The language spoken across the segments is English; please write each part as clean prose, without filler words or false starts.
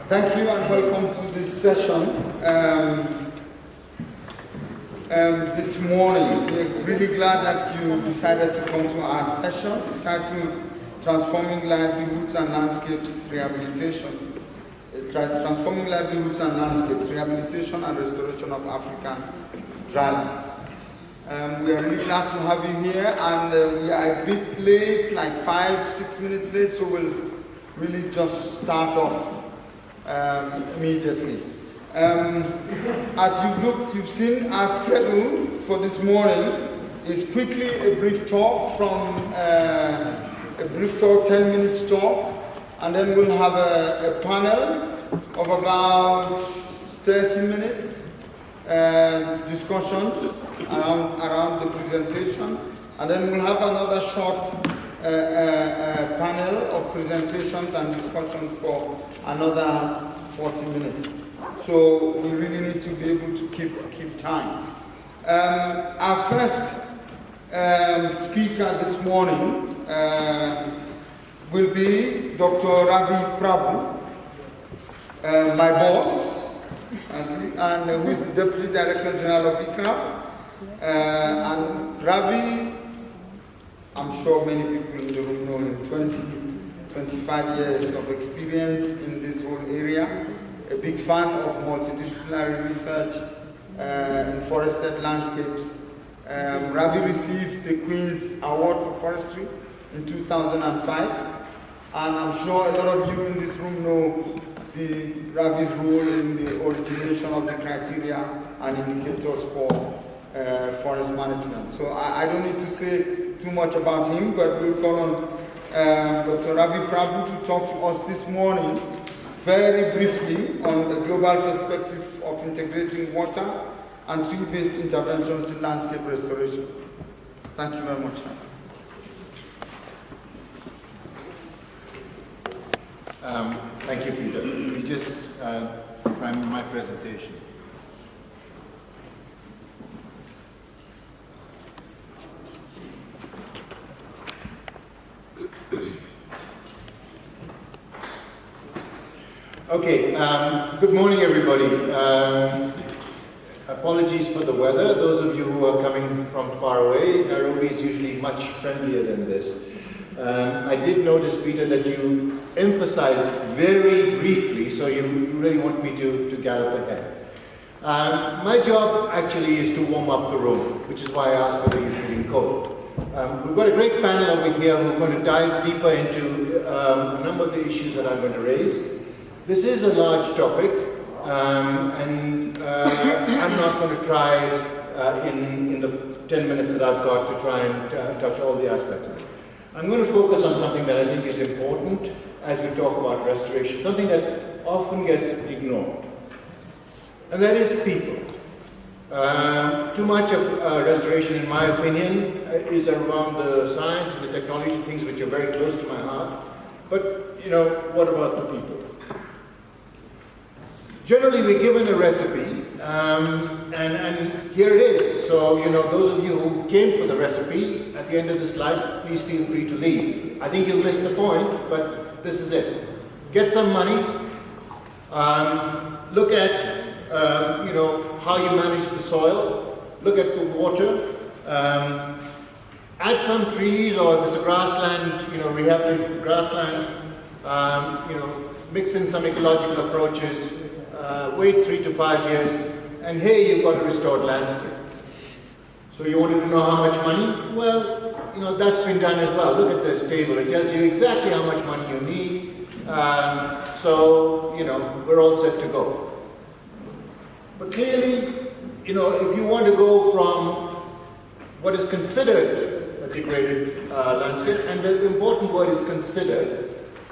Thank you and welcome to this session. This morning, we're really glad that you decided to come to our session titled Transforming Livelihoods and Landscapes Rehabilitation. Transforming Livelihoods and Landscapes Rehabilitation and Restoration of African Drylands. We are really glad to have you here, and we are a bit late, like 5-6 minutes late, so we'll really just start off immediately. As you've seen our schedule for this morning is quickly a brief talk 10 minutes talk, and then we'll have a panel of about 30 minutes discussions around the presentation, and then we'll have another short panel of presentations and discussions for another 40 minutes. So we really need to be able to keep time. Our first speaker this morning will be Dr. Ravi Prabhu, my boss, and who is the Deputy Director General of ICRAF. And Ravi, I'm sure many people in the room know him, 25 years of experience in this whole area, a big fan of multidisciplinary research in forested landscapes. Ravi received the Queen's Award for Forestry in 2005, and I'm sure a lot of you in this room know Ravi's role in the origination of the criteria and indicators for forest management. So I don't need to say too much about him, but we'll call on Dr. Ravi Prabhu to talk to us this morning very briefly on the global perspective of integrating water and tree-based interventions in landscape restoration. Thank you very much. Thank you, Peter. Let me just prime my presentation. Okay, good morning, everybody. Apologies for the weather. Those of you who are coming from far away, Nairobi is usually much friendlier than this. I did notice, Peter, that you emphasized very briefly, so you really want me to gallop ahead. My job actually is to warm up the room, which is why I asked whether you're feeling cold. We've got a great panel over here who are going to dive deeper into a number of the issues that I'm going to raise. This is a large topic, and I'm not going to try in the 10 minutes that I've got to try and touch all the aspects of it. I'm going to focus on something that I think is important as we talk about restoration, something that often gets ignored, and that is people. Too much of restoration, in my opinion, is around the science and the technology, things which are very close to my heart. But, you know, what about the people? Generally, we're given a recipe, and here it is. So, you know, those of you who came for the recipe, at the end of the slide, please feel free to leave. I think you'll miss the point, but this is it. Get some money, look at, you know, how you manage the soil, look at the water, add some trees, or if it's a grassland, you know, rehabilitate the grassland, you know, mix in some ecological approaches, wait 3 to 5 years, and hey, you've got a restored landscape. So you wanted to know how much money? Well, you know, that's been done as well. Look at this table. It tells you exactly how much money you need. So, you know, we're all set to go. But clearly, you know, if you want to go from what is considered a degraded landscape, and the important word is considered,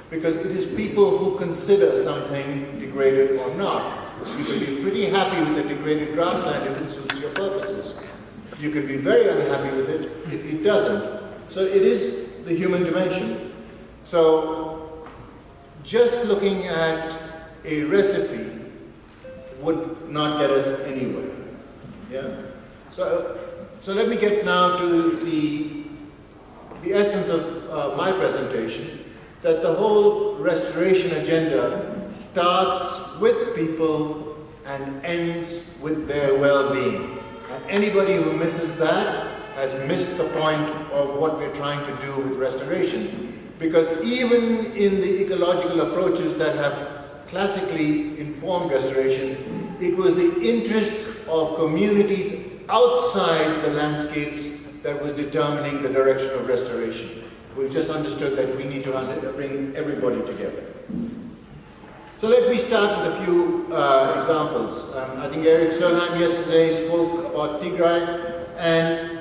because it is people who consider something degraded or not. You can be pretty happy with a degraded grassland if it suits your purposes. You can be very unhappy with it if it doesn't. So it is the human dimension. So just looking at a recipe would not get us anywhere. Yeah. So let me get now to the essence of my presentation, that the whole restoration agenda starts with people and ends with their well-being. And anybody who misses that has missed the point of what we're trying to do with restoration. Because even in the ecological approaches that have classically informed restoration, it was the interest of communities outside the landscapes that was determining the direction of restoration. We've just understood that we need to bring everybody together. So let me start with a few examples. I think Eric Sörheim yesterday spoke about Tigray, and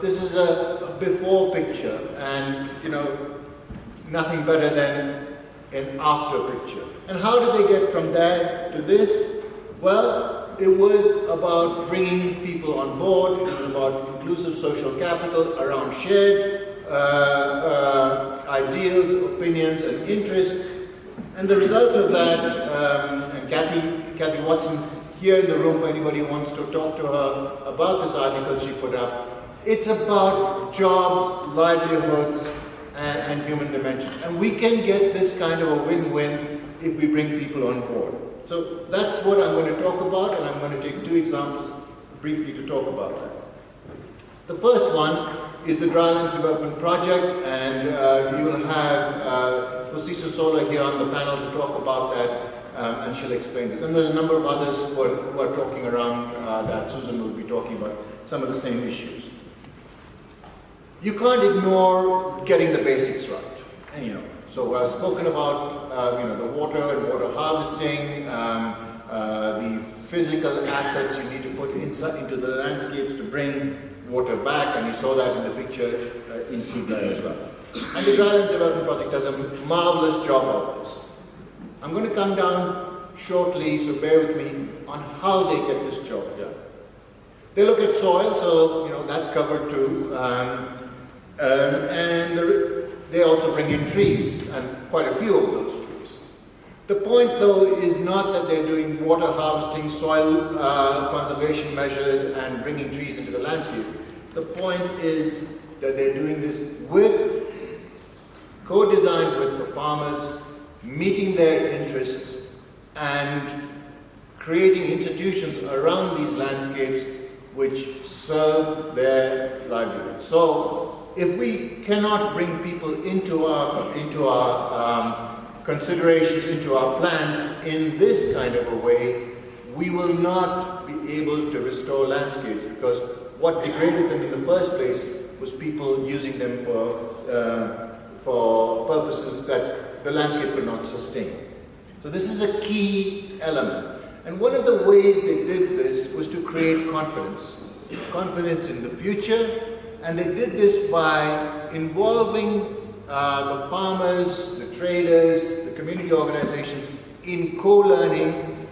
this is a before picture, and nothing better than an after picture. And how did they get from there to this? Well, it was about bringing people on board. It was about inclusive social capital around shared ideals, opinions, and interests. And the result of that, and Kathy Watson's here in the room for anybody who wants to talk to her about this article she put up. It's about jobs, livelihoods, and human dimensions. And we can get this kind of a win-win if we bring people on board. So that's what I'm going to talk about, and I'm going to take two examples briefly to talk about that. The first one is the Drylands Development Project, and you will have Fosisa Sola here on the panel to talk about that, and she'll explain this. And there's a number of others who are talking around that. Susan will be talking about some of the same issues. You can't ignore getting the basics right. And, so I've spoken about the water and water harvesting, the physical assets you need to put into the landscapes to bring water back, and you saw that in the picture in Tigray as well. And the Drylands Development Project does a marvelous job of this. I'm going to come down shortly, so bear with me, on how they get this job done. They look at soil, so that's covered too, and they also bring in trees, and quite a few of those trees. The point, though, is not that they're doing water harvesting, soil conservation measures, and bringing trees into the landscape. The point is that they're doing this co-designed with the farmers, meeting their interests, and creating institutions around these landscapes which serve their livelihood. So, if we cannot bring people into our considerations, into our plans in this kind of a way, we will not be able to restore landscapes, because what degraded them in the first place was people using them for purposes that the landscape could not sustain. So this is a key element. And one of the ways they did this was to create confidence in the future. And they did this by involving the farmers, the traders, the community organizations in co-learning,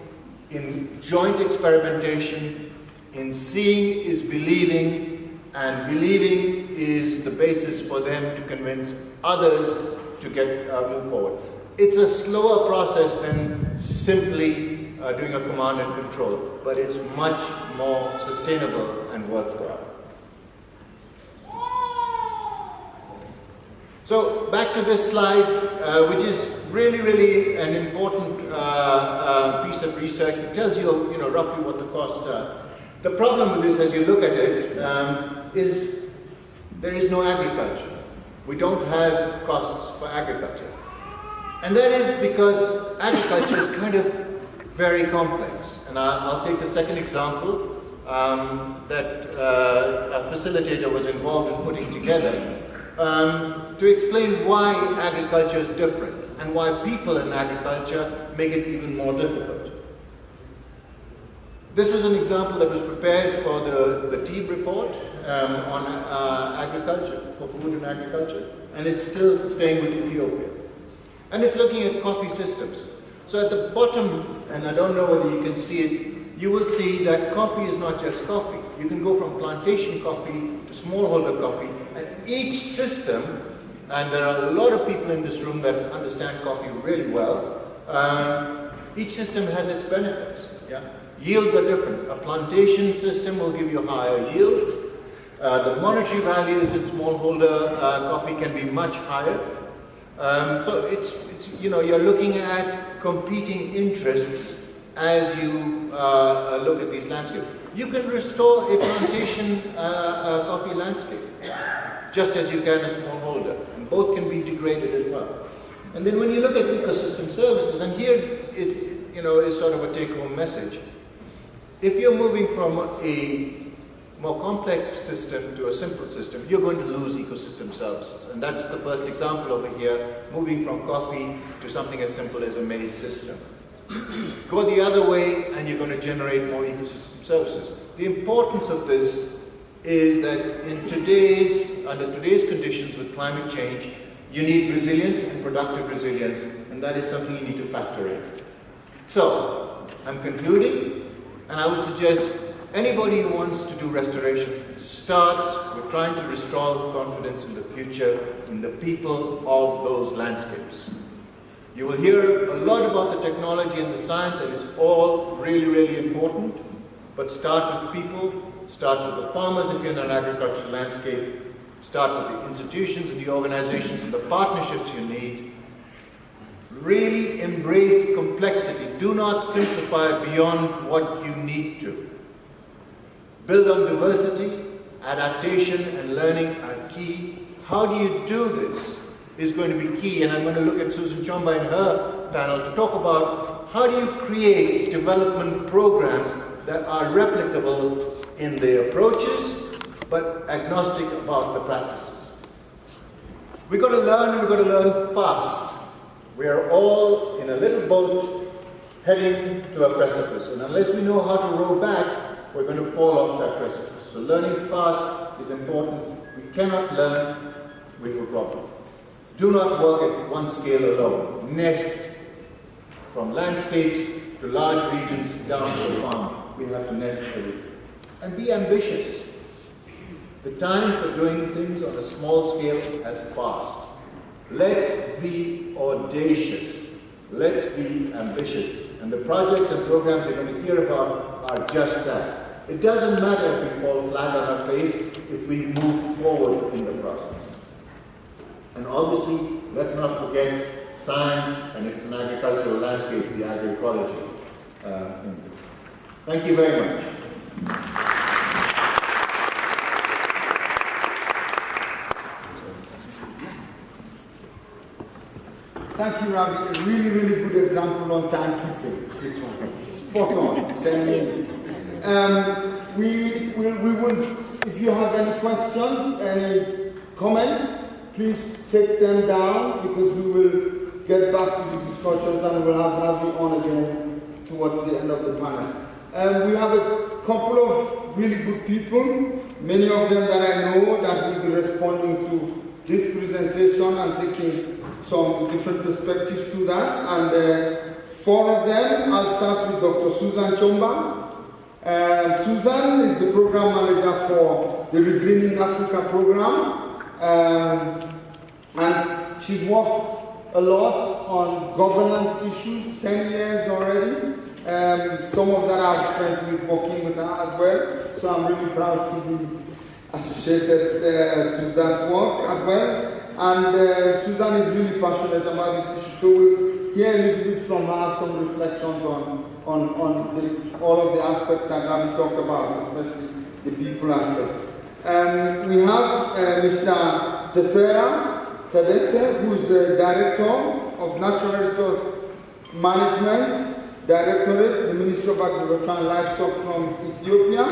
in joint experimentation, in seeing is believing, and believing is the basis for them to convince others to move forward. It's a slower process than simply doing a command and control, but it's much more sustainable and worthwhile. So back to this slide, which is really an important piece of research. It tells you, roughly what the costs are. The problem with this, as you look at it, is there is no agriculture. We don't have costs for agriculture. And that is because agriculture is kind of very complex. And I'll take the second example that a facilitator was involved in putting together. To explain why agriculture is different and why people in agriculture make it even more difficult. This was an example that was prepared for the TEEB report on agriculture, for food and agriculture, and it's still staying with Ethiopia. And it's looking at coffee systems. So at the bottom, and I don't know whether you can see it, you will see that coffee is not just coffee. You can go from plantation coffee to smallholder coffee, and each system, and there are a lot of people in this room that understand coffee really well, each system has its benefits. Yeah? Yields are different. A plantation system will give you higher yields. The monetary values in smallholder coffee can be much higher. So it's, you know, you're looking at competing interests as you look at these landscapes. You can restore a plantation coffee landscape, just as you can a smallholder, and both can be degraded as well. And then when you look at ecosystem services, and here it's, you know, is sort of a take-home message. If you're moving from a more complex system to a simple system, you're going to lose ecosystem services. And that's the first example over here, moving from coffee to something as simple as a maize system. Go the other way and you're going to generate more ecosystem services. The importance of this is that under today's conditions with climate change, you need resilience and productive resilience, and that is something you need to factor in. So, I'm concluding, and I would suggest anybody who wants to do restoration starts with trying to restore confidence in the future in the people of those landscapes. You will hear a lot about the technology and the science, and it's all really, really important. But start with people, start with the farmers if you're in an agricultural landscape, start with the institutions and the organizations and the partnerships you need. Really embrace complexity. Do not simplify beyond what you need to. Build on diversity, adaptation, and learning are key. How do you do this is going to be key, and I'm going to look at Susan Chomba in her panel to talk about how do you create development programs that are replicable in their approaches, but agnostic about the practices. We've got to learn, and we've got to learn fast. We are all in a little boat heading to a precipice, and unless we know how to row back, we're going to fall off that precipice. So learning fast is important. We cannot learn, we have a problem. Do not work at one scale alone. Nest from landscapes to large regions down to the farm. We have to nest everything. And be ambitious. The time for doing things on a small scale has passed. Let's be audacious. Let's be ambitious. And the projects and programs you're going to hear about are just that. It doesn't matter if we fall flat on our face if we move forward in the process. And obviously, let's not forget science, and if it's an agricultural landscape, the agroecology. Thank you very much. Thank you, Ravi. A really, really good example on timekeeping. This one. Spot on. 10 minutes. We will, if you have any questions, any comments, please take them down, because we will get back to the discussions and we'll have Ravi on again towards the end of the panel. We have a couple of really good people, many of them that I know that will be responding to this presentation and taking some different perspectives to that. And 4 of them, I'll start with Dr. Susan Chomba. Susan is the program manager for the Regreening Africa program. And she's worked a lot on governance issues, 10 years already. Some of that I've spent with working with her as well. So I'm really proud to be associated to that work as well. And Susan is really passionate about this issue. So we'll hear a little bit from her, some reflections on all of the aspects that Ravi talked about, especially the people aspect. We have Mr. Tefera Tadesse, who is the Director of Natural Resource Management Directorate, the Ministry of Agriculture and Livestock from Ethiopia.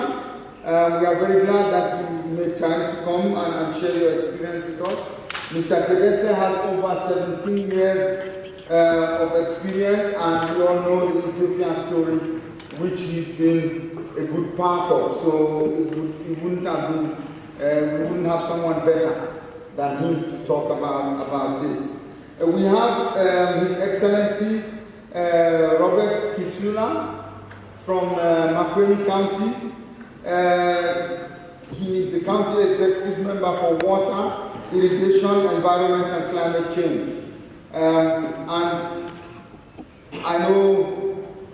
We are very glad that you made time to come and share your experience with us. Mr. Tadesse has over 17 years of experience, and we all know the Ethiopian story, which he's been a good part of. So we wouldn't have someone better than him to talk about this. We have His Excellency Robert Kisula from Makueni County. He is the county executive member for water, irrigation, environment, and climate change. And I know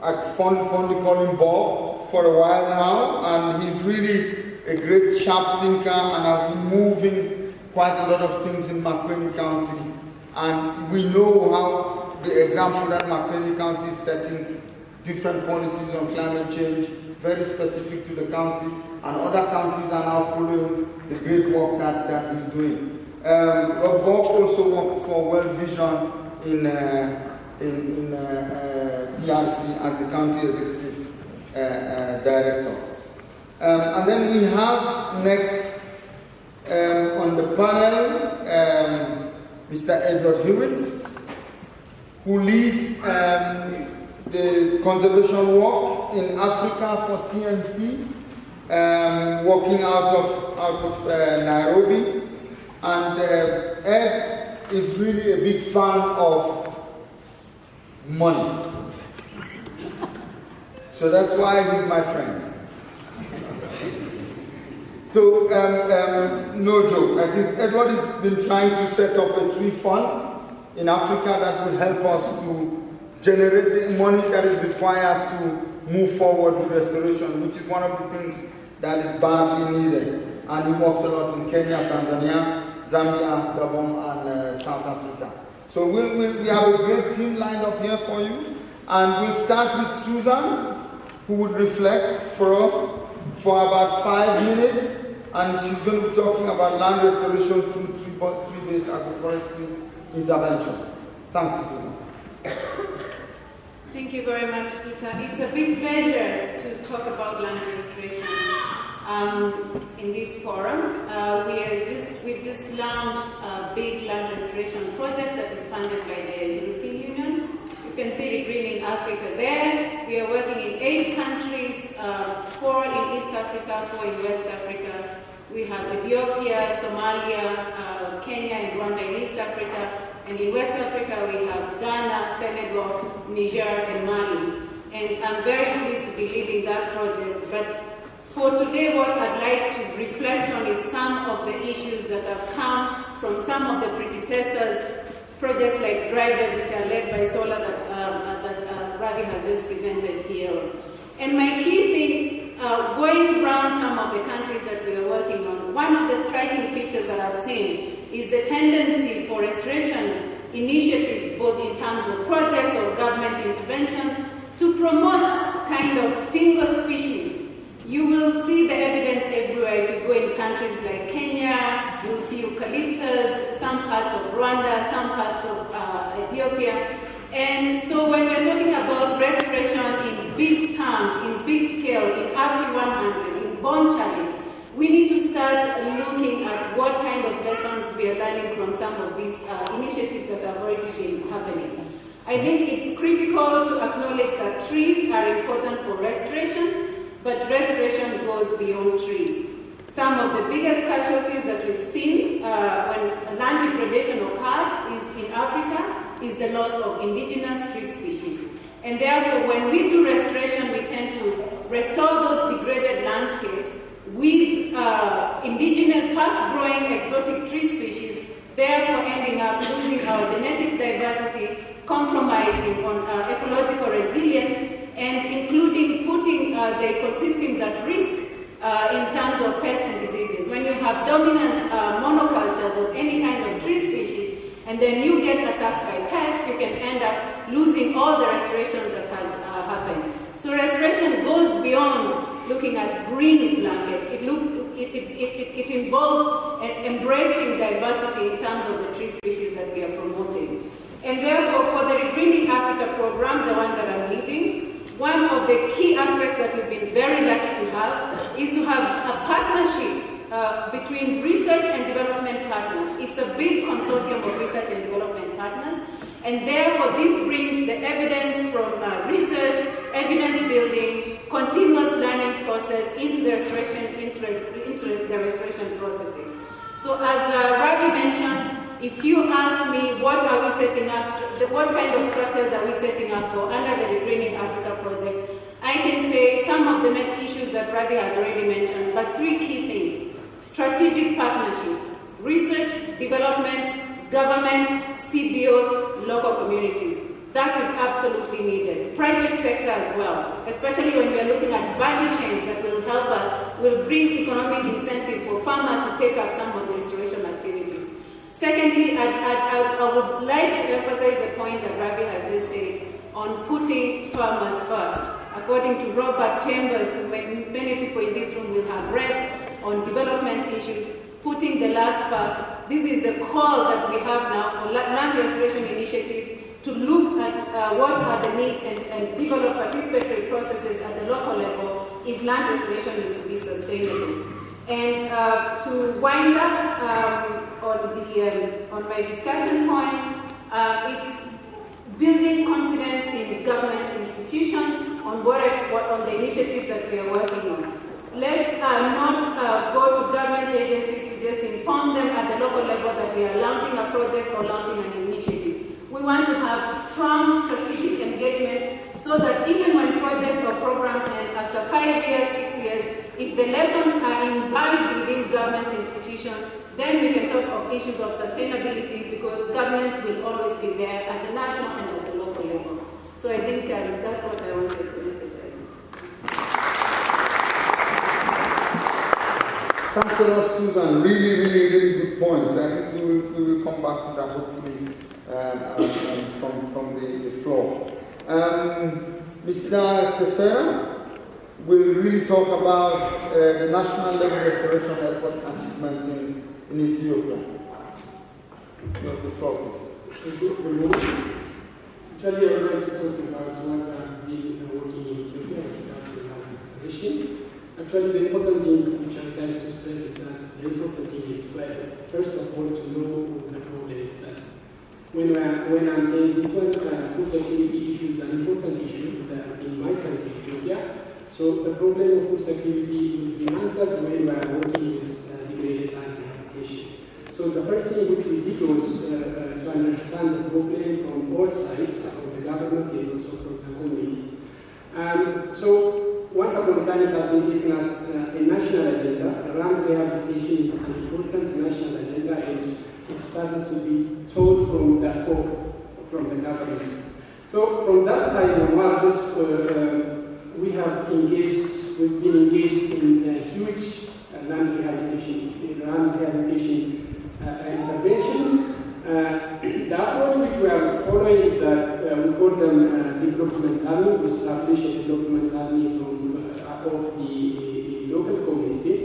I fondly call him Bob for a while now, and he's really a great sharp thinker and has been moving quite a lot of things in Makueni County. And we know how the example that McLean County is setting different policies on climate change, very specific to the county, and other counties are now following the great work that he's doing. Rob Goff also worked for World Vision in PRC as the county executive director. And then we have next on the panel Mr. Edward Hewitt, who leads the conservation work in Africa for TNC, working out of Nairobi. And Ed is really a big fan of money. So that's why he's my friend. So, no joke, I think Edward has been trying to set up a tree fund in Africa that will help us to generate the money that is required to move forward with restoration, which is one of the things that is badly needed. And he works a lot in Kenya, Tanzania, Zambia, Gabon, and South Africa. So we have a great team lined up here for you. And we'll start with Susan, who would reflect for us for about 5 minutes. And she's going to be talking about land restoration through tree-based agroforestry intervention. Thanks, Susan. Thank you very much, Peter. It's a big pleasure to talk about land restoration in this forum. We've just launched a big land restoration project that is funded by the European Union. You can see the Greening Africa there. We are working in 8 countries, 4 in East Africa, 4 in West Africa. We have Ethiopia, Somalia, Kenya, and Rwanda in East Africa. And in West Africa, we have Ghana, Senegal, Niger, and Mali. And I'm very pleased to be leading that project. But for today, what I'd like to reflect on is some of the issues that have come from some of the predecessors, projects like DryDev, which are led by Sola that Ravi has just presented here. And my key thing, going around some of the countries that we are working on, one of the striking features that I've seen is the tendency for restoration initiatives, both in terms of projects or government interventions, to promote kind of single species. You will see the evidence everywhere. If you go in countries like Kenya, you'll see eucalyptus, some parts of Rwanda, some parts of Ethiopia. And so when we're talking about restoration in big terms, in big scale, in Afri 100, in Bond Challenge, we need to start looking at what kind of lessons we are learning from some of these initiatives that have already been happening. I think it's critical to acknowledge that trees are important for restoration, but restoration goes beyond trees. Some of the biggest casualties that we've seen when land degradation occurs in Africa is the loss of indigenous tree species. And therefore, when we do restoration, we tend to restore those degraded landscapes with indigenous, fast-growing exotic tree species, therefore ending up losing our genetic diversity, compromising on ecological resilience, and including putting the ecosystems at risk in terms of pests and diseases. When you have dominant monocultures of any kind of tree species, and then you get attacked by pests, you can end up losing all the restoration that has happened. So restoration goes beyond looking at green blankets. It involves embracing diversity in terms of the tree species that we are promoting. And therefore, for the Greening Africa program, the one that I'm leading, one of the key aspects that we've been very lucky to have is to have a partnership between research and development partners. It's a big consortium of research and development partners, and therefore this brings the evidence from research, evidence building, continuous learning process into the restoration processes. So as Ravi mentioned, if you ask me what are we setting up, what kind of structures are we setting up for under the Greening Africa project, I can say some of the main issues that Ravi has already mentioned, but 3 key things. Strategic partnerships, research, development, government, CBOs, local communities. That is absolutely needed. Private sector as well, especially when we are looking at value chains that will help us, will bring economic incentive for farmers to take up some of the restoration activities. Secondly, I would like to emphasize the point that Ravi has just said on putting farmers first. According to Robert Chambers, who many people in this room will have read on development issues, putting the land first. This is the call that we have now for land restoration initiatives to look at what are the needs and develop participatory processes at the local level if land restoration is to be sustainable. And to wind up on my discussion point, it's building confidence in government institutions on the initiative that we are working on. Let's not go to government agencies to just inform them at the local level that we are launching a project or launching an initiative. We want to have strong strategic engagements so that even when projects or programs end after 5 years, 6 years, if the lessons are imbibed within government institutions, then we can talk of issues of sustainability because governments will always be there at the national and at the local level. So I think that's what I wanted to emphasize. Thanks a lot, Susan. Really, really, really good points. I think we will come back to that hopefully from the floor. Mr. Tefera will really talk about the national level restoration effort achievements in Ethiopia. The floor, please. Thank you. Good morning. Actually, I would like to talk about what I've been working in Ethiopia as regards to land restoration. Actually, the important thing which I would like to stress is that the important thing is to, first of all, to know the problem itself. When I'm saying this one, food security issue is an important issue in my country, Ethiopia. So the problem of food security will be answered when we are working with degraded land rehabilitation. So the first thing which we did was to understand the problem from all sides, of the government and also from the community. So once upon a time it has been taken as a national agenda. Land rehabilitation is an important national agenda and it started to be told from the top, from the government. So from that time onwards, we've been engaged in huge land rehabilitation interventions. The approach which we are following is that we call them development army. We establish a development army of the local community.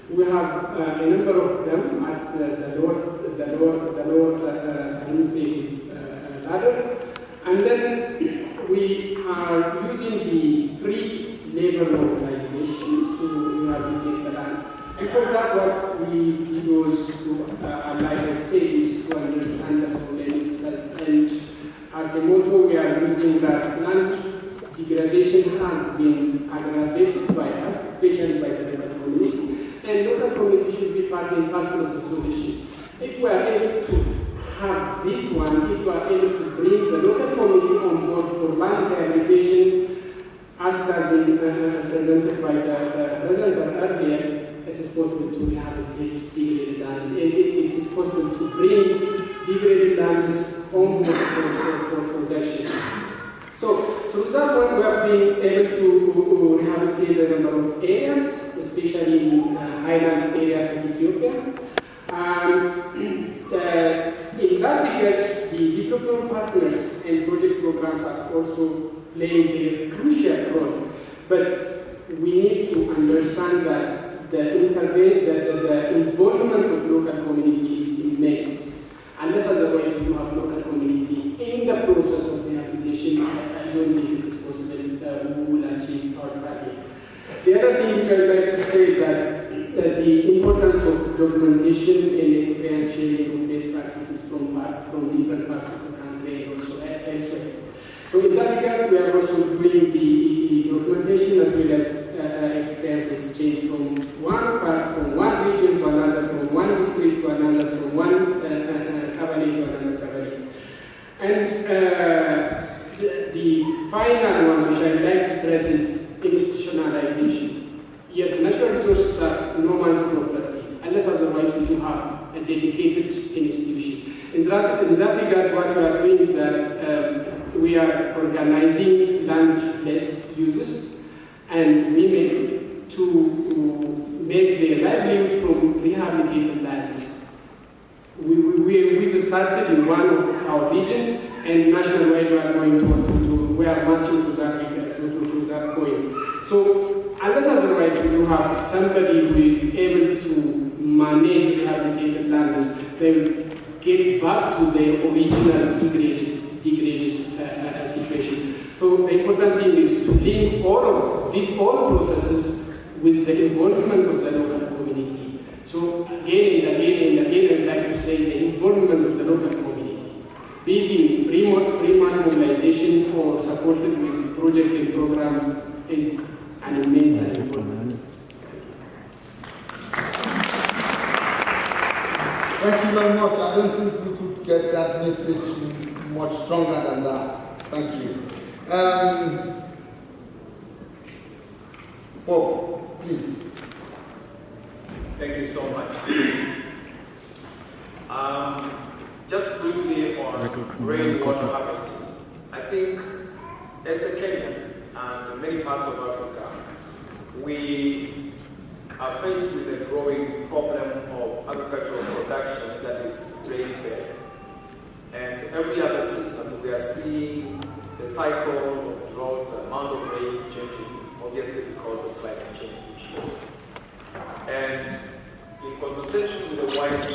We have a number of them at the lower administrative ladder, and then we are using the free labor mobilization to rehabilitate the land. Before that, what we did was to, like I said, is to understand the problem itself. And as a motto, we are using that land degradation has been aggravated by us, especially by the local community. And local community should be part and parcel of the solution. If we are able to have this one, if we are able to bring the local community on board for land rehabilitation, as it has been presented by the president earlier, it is possible to rehabilitate degraded lands. It is possible to bring degraded lands on board for protection. So that one, we have been able to rehabilitate a number of areas, especially in highland areas of Ethiopia. In that regard, the development partners and project programs are also playing a crucial role. But we need to understand that the involvement of local community is immense. Unless otherwise we have local community in the process of rehabilitation, I don't think it is possible we will achieve our target. The other thing which I would like to say is that the importance of documentation and experience sharing of best practices from different parts of the country and also elsewhere. So in that regard, we are also doing the documentation as well as experience exchange from one part, from one region to another, from one district to another, from one cabinet to another cabinet. And the final one which I would like to stress is institutionalization. Yes, natural resources are no man's property, unless otherwise we do have a dedicated institution. In that regard, what we are doing is that we are organizing land-less users and women to make their livelihood from rehabilitated lands. We've started in one of our regions, and nationwide we are going we are marching to that point. So, unless otherwise we do have somebody who is able to manage rehabilitated lands, they will get back to their original degraded situation. So the important thing is to link all processes with the involvement of the local community. So again and again, I'd like to say the involvement of the local community, be it in free mass mobilization or supported with projects and programs, is an immense and important. Thank you very much. I don't think we could get that message much stronger than that. Thank you. Bob, please. Thank you so much. Just briefly on rainwater harvesting. I think as a Kenyan and many parts of Africa, we are faced with a growing problem of agricultural production that is rain-fed. And every other season we are seeing the cycle of droughts, the amount of rains changing, obviously because of climate change issues. And in consultation with a wide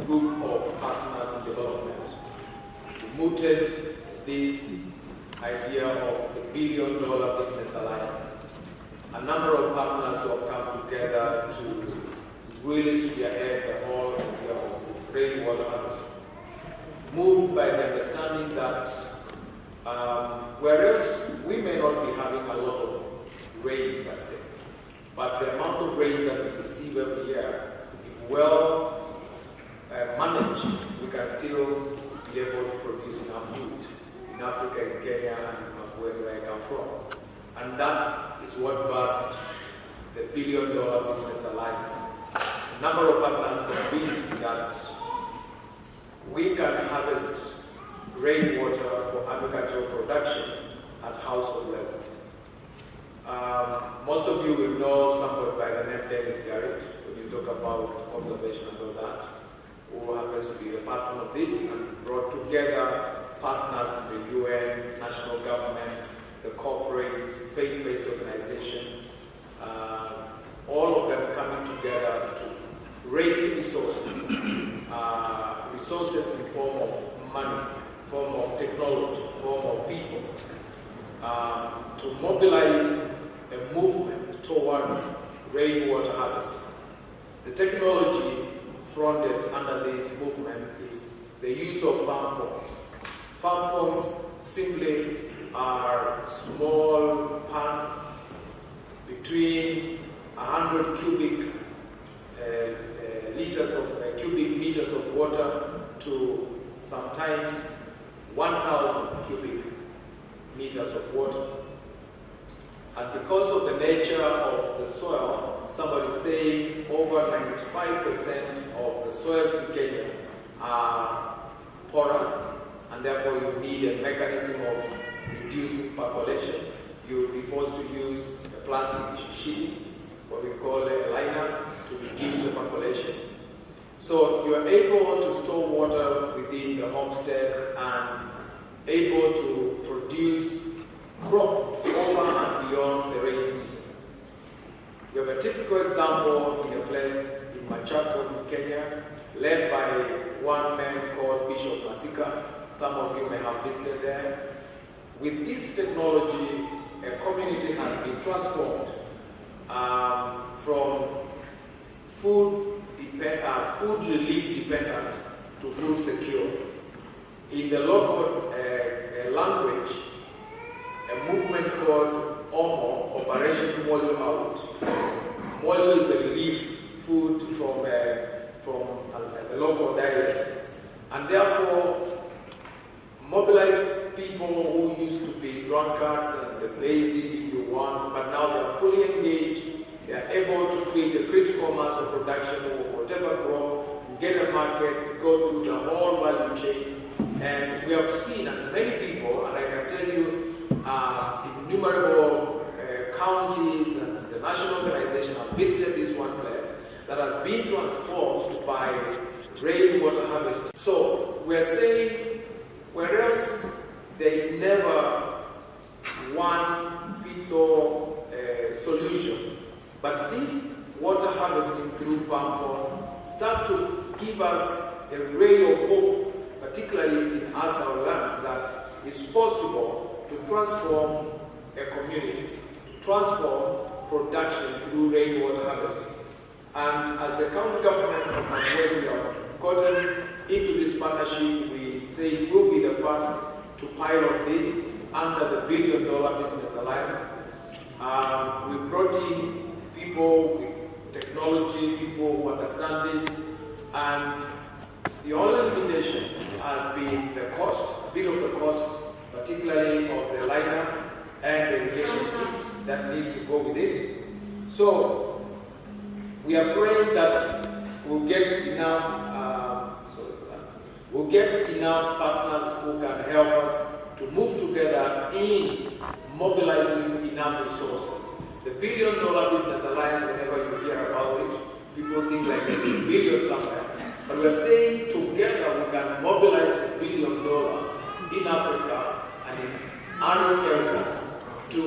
group of partners in development, we mooted this idea of the $1 billion business alliance. A number of partners who have come together to really spearhead the whole idea of rainwater harvesting, moved by the understanding that whereas we may not be having a lot of rain per se, but the amount of rains that we receive every year, if well managed, we can still be able to produce enough food in Africa, in Kenya, and where I come from. And that is what birthed the $1 billion business alliance. A number of partners convinced that we can harvest rainwater for agricultural production at household level. Most of you will know somebody by the name Dennis Garrett when you talk about conservation and all that, who happens to be the patron of this and brought together partners in the UN, national government, the corporate, faith-based organization, all of them coming together to raise resources, resources in form of money, form of technology, form of people, to mobilize a movement towards rainwater harvesting. The technology fronted under this movement is the use of farm ponds. Farm ponds simply are small ponds between 100 cubic meters of water to sometimes 1,000 cubic meters of water. And because of the nature of the soil, somebody saying over 95% of the soils in Kenya are porous, and therefore you need a mechanism of reducing percolation. You will be forced to use a plastic sheeting, what we call a liner, to reduce the percolation. So you are able to store water within the homestead and able to produce crop over and beyond the rain season. We have a typical example in a place in Machakos in Kenya, led by one man called Bishop Masika. Some of you may have visited there. With this technology, a community has been transformed from food relief dependent to food secure. In the local language, a movement called OMO, Operation Molio Out. Molio is a relief food from the local dialect, and therefore mobilize people who used to be drunkards and lazy, if you want, but now they are fully engaged. They are able to create a critical mass of production of whatever crop, get a market, go through the whole value chain. And we have seen, and many people, and I can tell you, innumerable counties and the national organization have visited this one place that has been transformed by rainwater harvesting. So we're saying, whereas there is never one fits all solution, but this water harvesting through farm pond starts to give us a ray of hope, particularly in our lands, that it's possible to transform a community, to transform production through rainwater harvesting. And as the county government of Nigeria, we have gotten into this partnership. We say we'll be the first to pilot this under the $1 billion Business Alliance. We brought in people with technology, people who understand this, and the only limitation has been the cost, a bit of the cost, particularly of the liner and the irrigation kit that needs to go with it. So we are praying that we'll get enough partners who can help us to move together in mobilizing enough resources. The $1 billion Business Alliance, whenever you hear about it, people think like there's $1 billion somewhere. But we're saying together we can mobilize $1 billion in Africa and in other areas to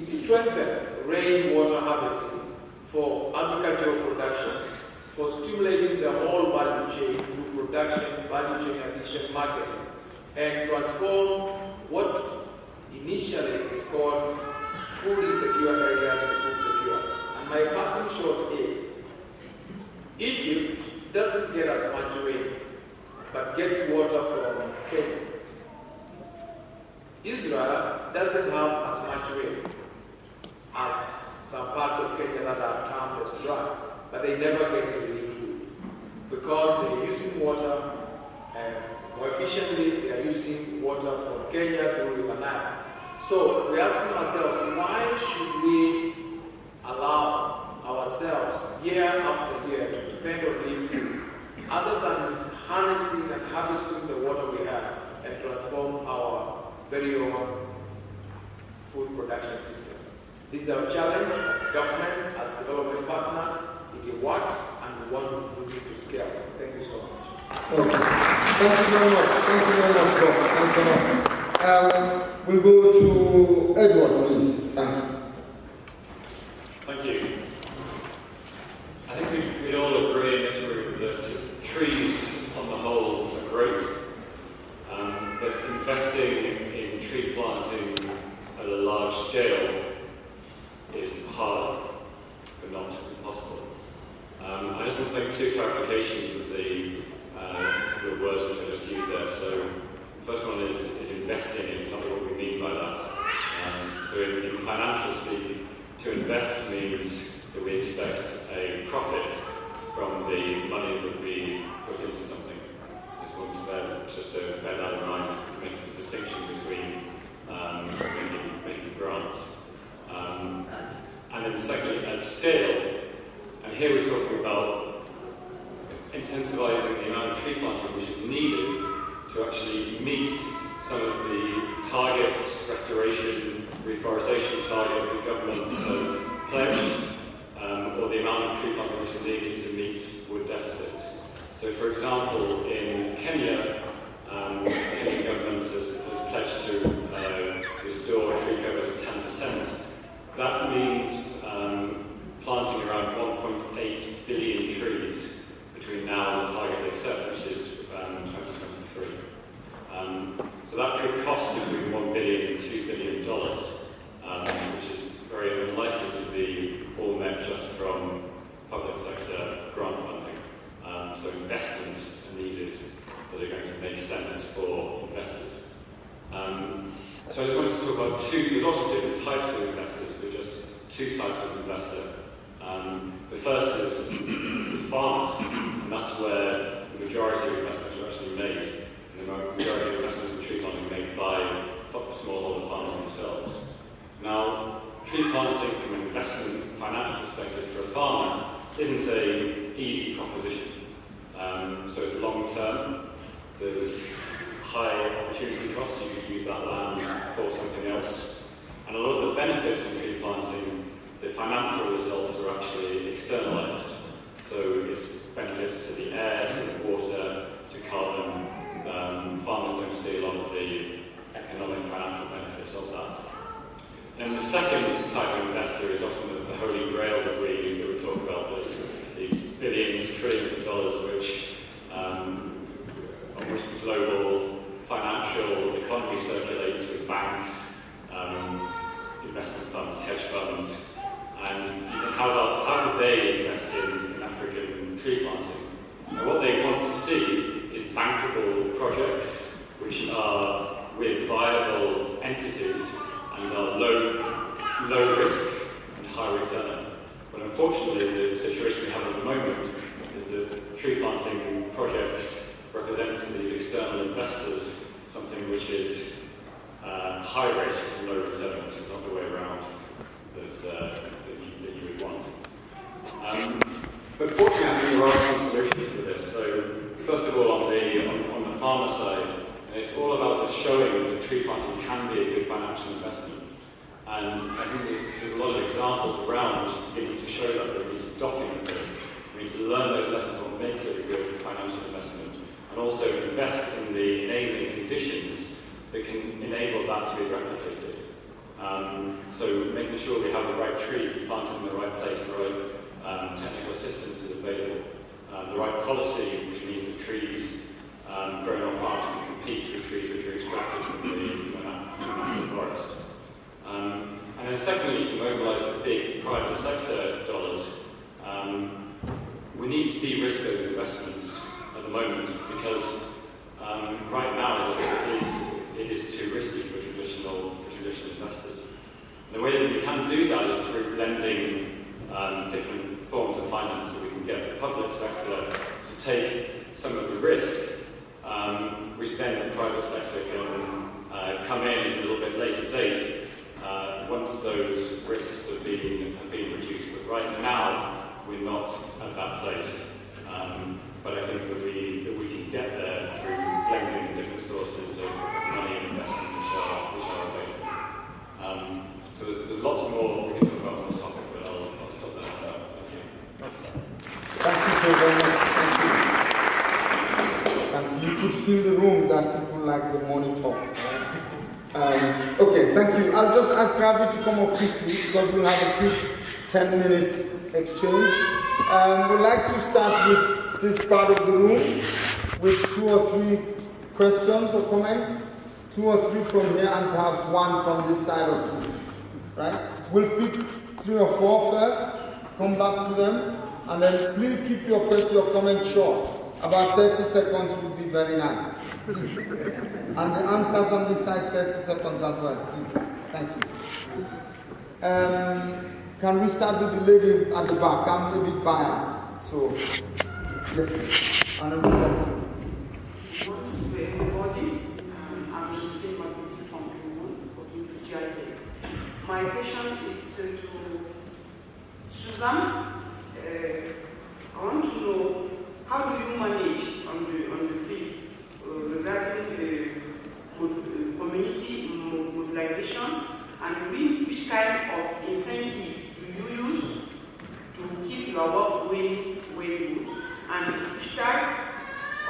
strengthen rainwater harvesting for agricultural production, for stimulating the whole value chain through production, value chain addition, marketing, and transform what initially is called food insecure areas to food secure. And my parting shot is, Egypt doesn't get as much rain, but gets water from Kenya. Israel doesn't have as much rain as some parts of Kenya that are termed as dry, but they never get any food because they're using water more efficiently. They are using water from Kenya through River Nile. So we're asking ourselves, why should we allow ourselves year after year to depend on leaf food, other than harnessing and harvesting the water we have and transform our very own food production system? This is our challenge as a government, as development partners. It works, and we want to need to scale. Thank you so much. Okay. Thank you very much. Thank you very much, Bob. Thanks so much. We'll go to Edward, please. Thanks. Thank you. I think we'd all agree in this room that trees on the whole are great, that investing in tree planting at a large scale is hard, but not impossible. I just want to make two clarifications of the words which I just used there. So the first one is investing in something, what we mean by that. So in financial speak, to invest means that we expect a profit from the money that we put into something. Just to bear that in mind, making the distinction between making grants. And then secondly, at scale, and here we're talking about incentivizing the amount of tree planting which is needed to actually meet some of the targets, restoration, reforestation targets that governments have pledged, or the amount of tree planting which is needed to meet wood deficits. So for example, in Kenya, the Kenyan government has pledged to restore tree cover to 10%. That means planting around 1.8 billion trees between now and the target they set, which is 2023. So that could cost between $1 billion and $2 billion, which is very unlikely to be all met just from public sector grant funding. So investments are needed that are going to make sense for investors. So I just wanted to talk about there's lots of different types of investors, but just two types of investor. The first is farmers, and that's where the majority of investments are actually made. And the majority of investments in tree planting are made by smallholder farmers themselves. Now, tree planting from an investment financial perspective for a farmer isn't an easy proposition. So it's long term, there's high opportunity cost, you could use that land for something else. And a lot of the benefits of tree planting, the financial results are actually externalized. So it's benefits to the air, to the water, to carbon. Farmers don't see a lot of the economic, financial benefits of that. And the second type of investor is often the holy grail that we talk about, these billions, trillions of dollars on which the global financial economy circulates with banks, investment funds, hedge funds. And you think, how do they invest in African tree planting? And what they want to see is bankable projects which are with viable entities and are low risk and high return. But unfortunately, the situation we have at the moment is that tree planting projects represent to these external investors something which is high risk and low return, which is not the way around that you would want. But fortunately, I think there are some solutions for this. So, first of all, on the farmer side, it's all about just showing that tree planting can be a good financial investment. And I think there's a lot of examples around beginning to show that. We need to document this. We need to learn those lessons what makes it a good financial investment, and also invest in the enabling conditions that can enable that to be replicated. So making sure we have the right trees planted in the right place, the right technical assistance is available, the right policy, which means that trees grown on farms can compete with trees which are extracted from the natural forest. And then secondly, to mobilise the big private sector dollars, we need to de-risk those investments at the moment, because right now, as I said, it is too risky for traditional investors. And the way that we can do that is through blending different forms of finance, so we can get the public sector to take some of the risk, which then the private sector can come in at a little bit later date once those risks have been reduced. But right now, we're not at that place. But I think that we can get there through blending different sources of money and investment which are available. So there's lots more we can talk about on this topic, but I'll stop there for now. Thank you. Thank you so very much. And you could feel the room that people like the money talk. Okay, thank you. I'll just ask Ravi to come up quickly because we'll have a quick 10-minute exchange. We'd like to start with this part of the room with 2 or 3 questions or comments, 2 or 3 from here and perhaps 1 from this side or 2. Right? We'll pick 3 or 4 first, come back to them, and then please keep your question or comment short. About 30 seconds would be very nice. And the answers on this side, 30 seconds as well, please. Thank you. Can we start with the lady at the back? I'm a bit biased, so yes, please. And then we'll come to everybody. I'm Josephine Magneti from Cameroon, working with GIZ. My question is to Susan. I want to know, how do you manage on the field regarding community mobilization, and which kind of incentive do you use to keep your work going good, and which type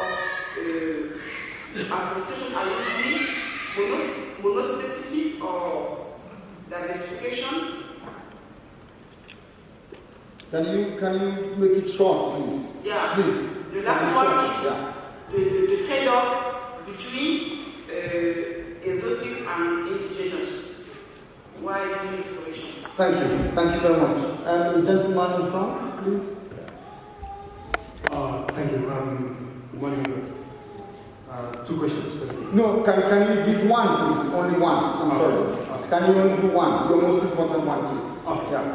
of afforestation are you doing, monospecific or diversification? Can you make it short, please? Yeah. Please. The last one is the trade-off between exotic and indigenous while doing restoration. Thank you. Thank you very much. The gentleman in front, please. Thank you. Good morning. 2 questions. No, can you give 1, please? Only 1. I'm sorry. Okay. Can you only do 1? Your most important one, please. Okay. Yeah.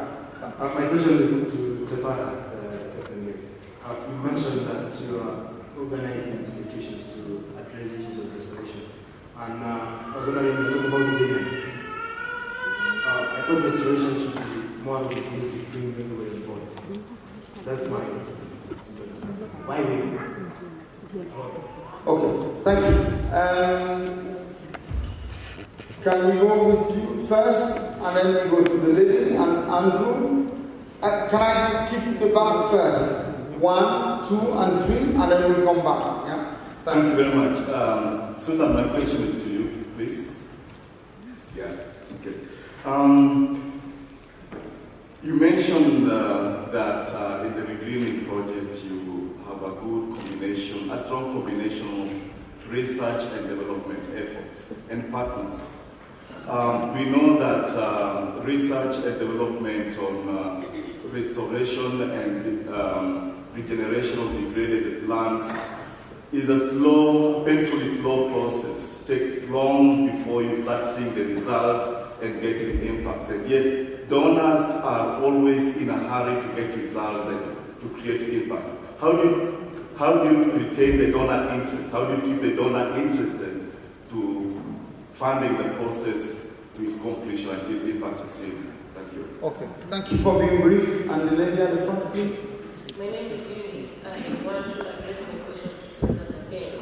My question is to Tefara. You mentioned that you are organizing institutions to address issues of restoration. And I was wondering, you talk about women. I thought restoration should be more of the case if women were involved. That's my question. Why women? Okay, thank you. Can we go with you first, and then we go to the lady and Andrew? Can I keep the back first? 1, 2, and 3, and then we'll come back. Yeah? Thank you very much. Susan, my question is to you, please. Yeah, okay. You mentioned that in the Regreening project you have a good combination, a strong combination of research and development efforts and partners. We know that research and development on restoration and regeneration of degraded lands is a slow, painfully slow process. It takes long before you start seeing the results and getting impact. And yet, donors are always in a hurry to get results and to create impact. How do you retain the donor interest? How do you keep the donor interested to funding the process to its completion until impact is seen? Thank you. Okay, thank you for being brief. And the lady at the front, please. My name is Eunice. I want to address my question to Susan again.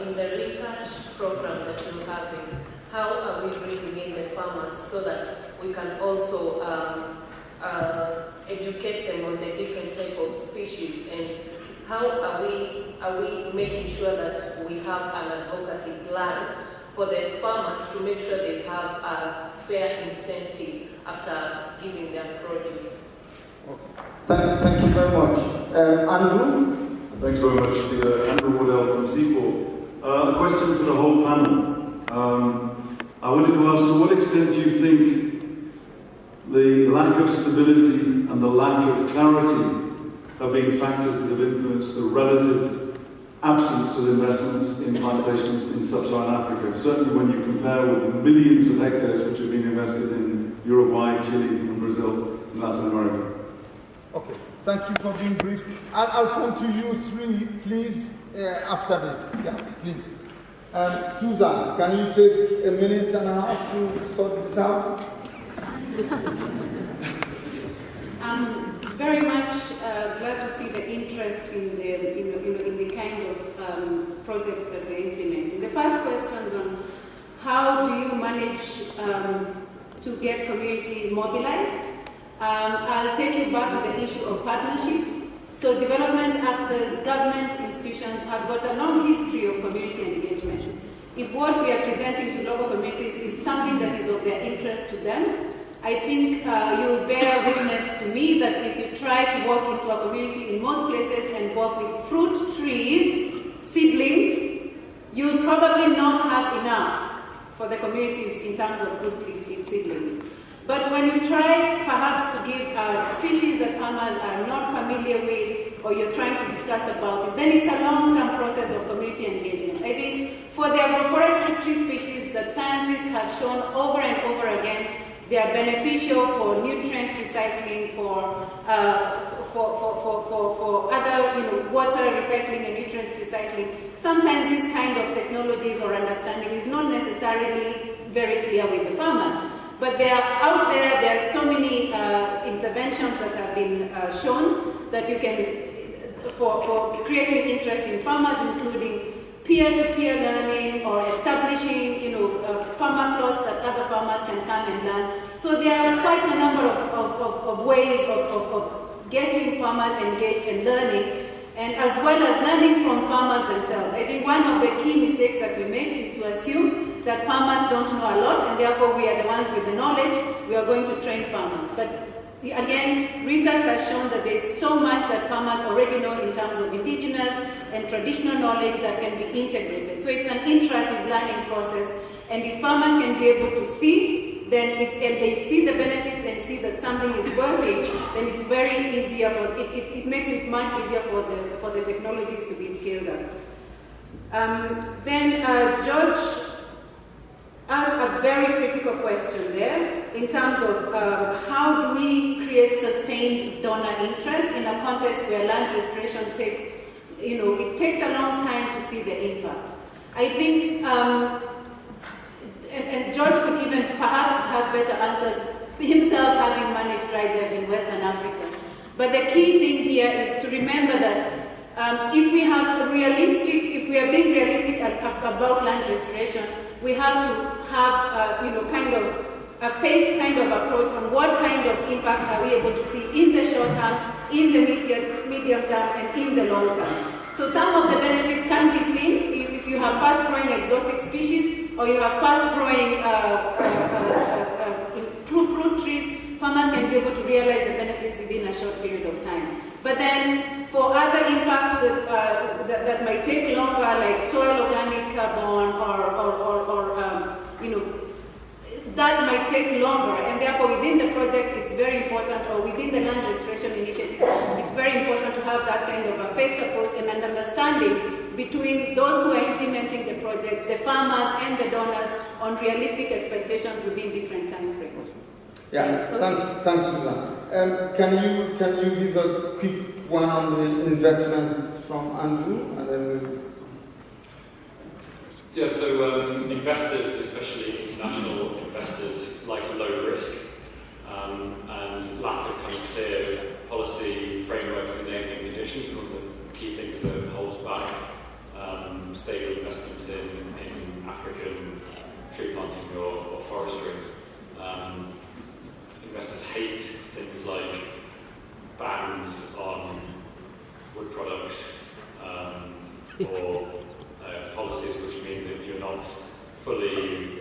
In the research program that you're having, how are we bringing in the farmers so that we can also educate them on the different type of species, and how are we making sure that we have an advocacy plan for the farmers to make sure they have a fair incentive after giving their produce? Okay. Thank you very much. Andrew? Thanks very much. Andrew Waddell from C4. A question for the whole panel. I wanted to ask, to what extent do you think the lack of stability and the lack of clarity have been factors that have influenced the relative absence of investments in plantations in sub-Saharan Africa? Certainly when you compare with the millions of hectares which have been invested in Uruguay, Chile, and Brazil, and Latin America. Okay, thank you for being brief. I'll come to you three, please, after this. Yeah, please. Susan, can you take a minute and a half to sort this out? I'm very much glad to see the interest in the kind of projects that we're implementing. The first question's on how do you manage to get community mobilized? I'll take you back to the issue of partnerships. So development actors, government institutions have got a long history of community engagement. If what we are presenting to local communities is something that is of their interest to them, I think you'll bear witness to me that if you try to walk into a community in most places and walk with fruit trees, seedlings, you'll probably not have enough for the communities in terms of fruit tree seedlings. But when you try perhaps to give species that farmers are not familiar with, or you're trying to discuss about it, then it's a long-term process of community engagement. I think for the agroforestry tree species that scientists have shown over and over again, they are beneficial for nutrients recycling, for other water recycling and nutrients recycling. Sometimes this kind of technologies or understanding is not necessarily very clear with the farmers. But they are out there, there are so many interventions that have been shown that you can, for creating interest in farmers, including peer-to-peer learning or establishing, farmer plots that other farmers can come and learn. So there are quite a number of ways of getting farmers engaged and learning, and as well as learning from farmers themselves. I think one of the key mistakes that we make is to assume that farmers don't know a lot, and therefore we are the ones with the knowledge, we are going to train farmers. But again, research has shown that there is so much that farmers already know in terms of indigenous and traditional knowledge that can be integrated. So it's an interactive learning process, and if farmers can be able to see, then and they see the benefits and see that something is working, then it's very easier for it makes it much easier for the technologies to be scaled up. George asked a very critical question there in terms of how do we create sustained donor interest in a context where land restoration takes, it takes a long time to see the impact. I think, and George could even perhaps have better answers himself, having managed dry depth in Western Africa. But the key thing here is to remember that if we are being realistic about land restoration, we have to have kind of a phased kind of approach on what kind of impact are we able to see in the short term, in the medium term and in the long term. So some of the benefits can be seen if you have fast-growing exotic species or you have fast-growing fruit trees. Farmers can be able to realize the benefits within a short period of time. But then for other impacts that might take longer, like soil organic carbon that might take longer, and therefore within the project it's very important, or within the land restoration initiative, it's very important to have that kind of a phased approach and an understanding between those who are implementing the projects, the farmers and the donors, on realistic expectations within different time frames. Yeah, thanks, Susan. Can you give a quick one on the investment from Andrew, and then we'll... Yeah, so investors, especially international investors, like low risk and lack of kind of clear policy frameworks and enabling conditions. One of the key things that holds back stable investment in African tree planting or forestry. Investors hate things like bans on wood products or policies which mean that you're not fully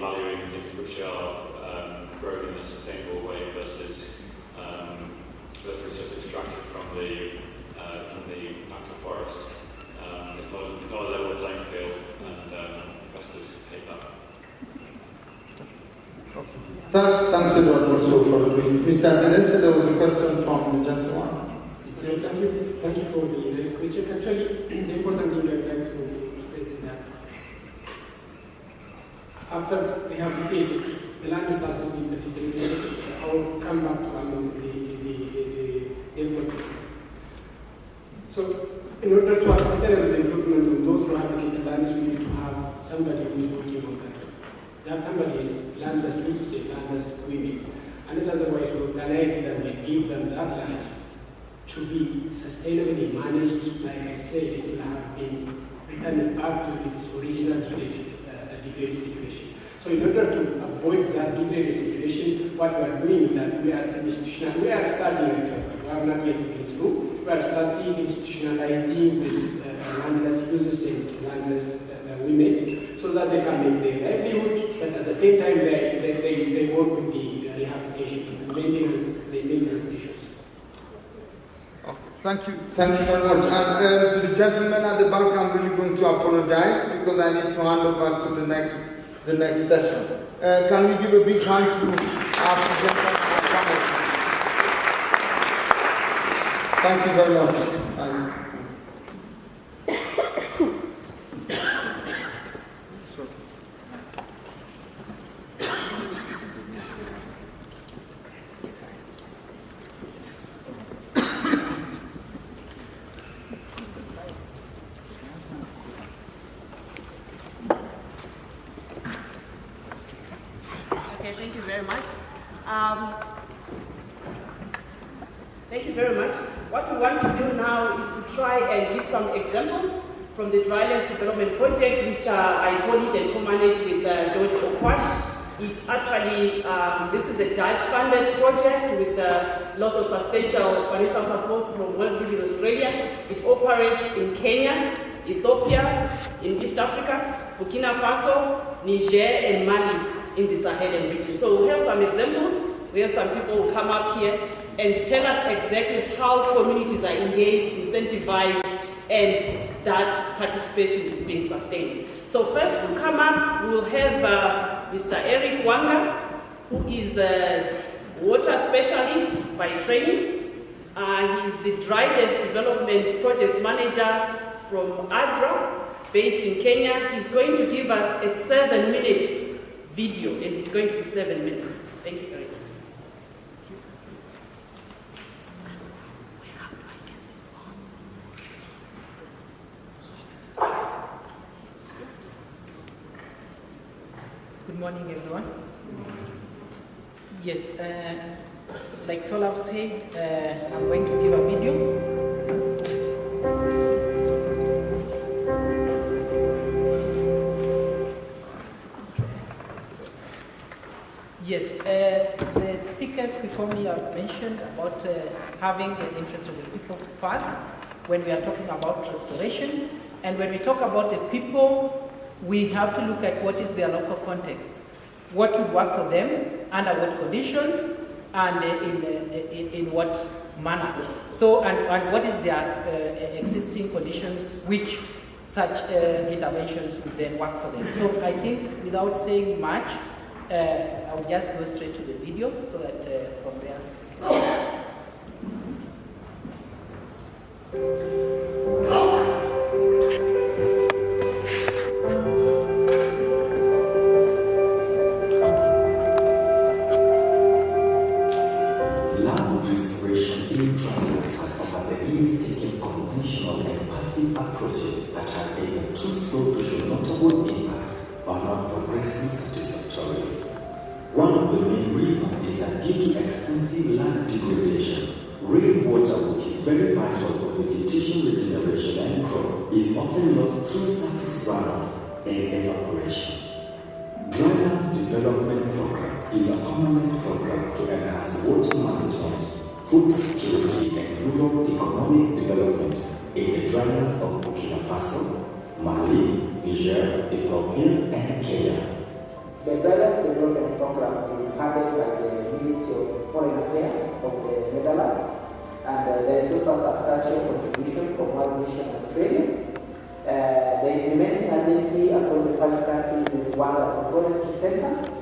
valuing things which are grown in a sustainable way versus just extracted from the natural forest. It's not a level playing field, and investors hate that. Thanks a lot also for the brief. Mr. Angeles, there was a question from the gentleman. Thank you for the nice question. Actually, the important thing I'd like to stress is that after rehabilitated, the land has to be distributed. I will come back to the development. So, in order to have sustainable development on those rehabilitated lands, we need to have somebody who is working on that. That somebody is landless uses and landless women. Unless otherwise we organize them and give them that land to be sustainably managed, like I said, it will have been returned back to its original degraded situation. So in order to avoid that degraded situation, what we are doing is that we are starting actually. We have not yet been through. We are starting institutionalizing with landless users and landless women, so that they can make their livelihood, but at the same time they work with the rehabilitation and maintenance issues. Thank you very much. And to the gentleman at the back, I'm really going to apologize because I need to hand over to the next session. Can we give a big hand to our presenters? Thank you very much. Thanks. Okay, thank you very much. Thank you very much. What we want to do now is to try and give some examples from the Drylands Development Project, which I co-lead and co-manage with George Okwash. It's actually, this is a Dutch-funded project with lots of substantial financial support from World Vision Australia. It operates in Kenya, Ethiopia, in East Africa, Burkina Faso, Niger, and Mali in the Sahelian region. So we have some examples. We have some people who come up here and tell us exactly how communities are engaged, incentivized, and that participation is being sustained. So first to come up, we will have Mr. Eric Wanga, who is a water specialist by training. He's the Dry Development Projects Manager from ADRA, based in Kenya. He's going to give us a 7-minute video, and it's going to be 7 minutes. Thank you very much. Good morning, everyone. Yes, like Solaf said, I'm going to give a video. Yes, the speakers speakers before me have mentioned about having the interest of the people first when we are talking about restoration. And when we talk about the people, we have to look at what is their local context. What would work for them, under what conditions, and in what manner. So, and what is their existing conditions which such interventions would then work for them. So I think without saying much, I will just go straight to the video so that from there. Land restoration in trials has over the years taken conventional and passive approaches that are either too slow to show notable impact or not progressing satisfactorily. One of the main reasons is that due to extensive land degradation, rainwater, which is very vital for vegetation regeneration and growth, is often lost through surface runoff and evaporation. Drylands Development Program is a permanent program to enhance water management, food security, and rural economic development in the drylands of Burkina Faso, Mali, Niger, Ethiopia, and Kenya. The Drylands Development Program is funded by the Ministry of Foreign Affairs of the Netherlands, and there is also a substantial contribution from World Vision Australia. The implementing agency across the 5 countries is one of the Forestry Center,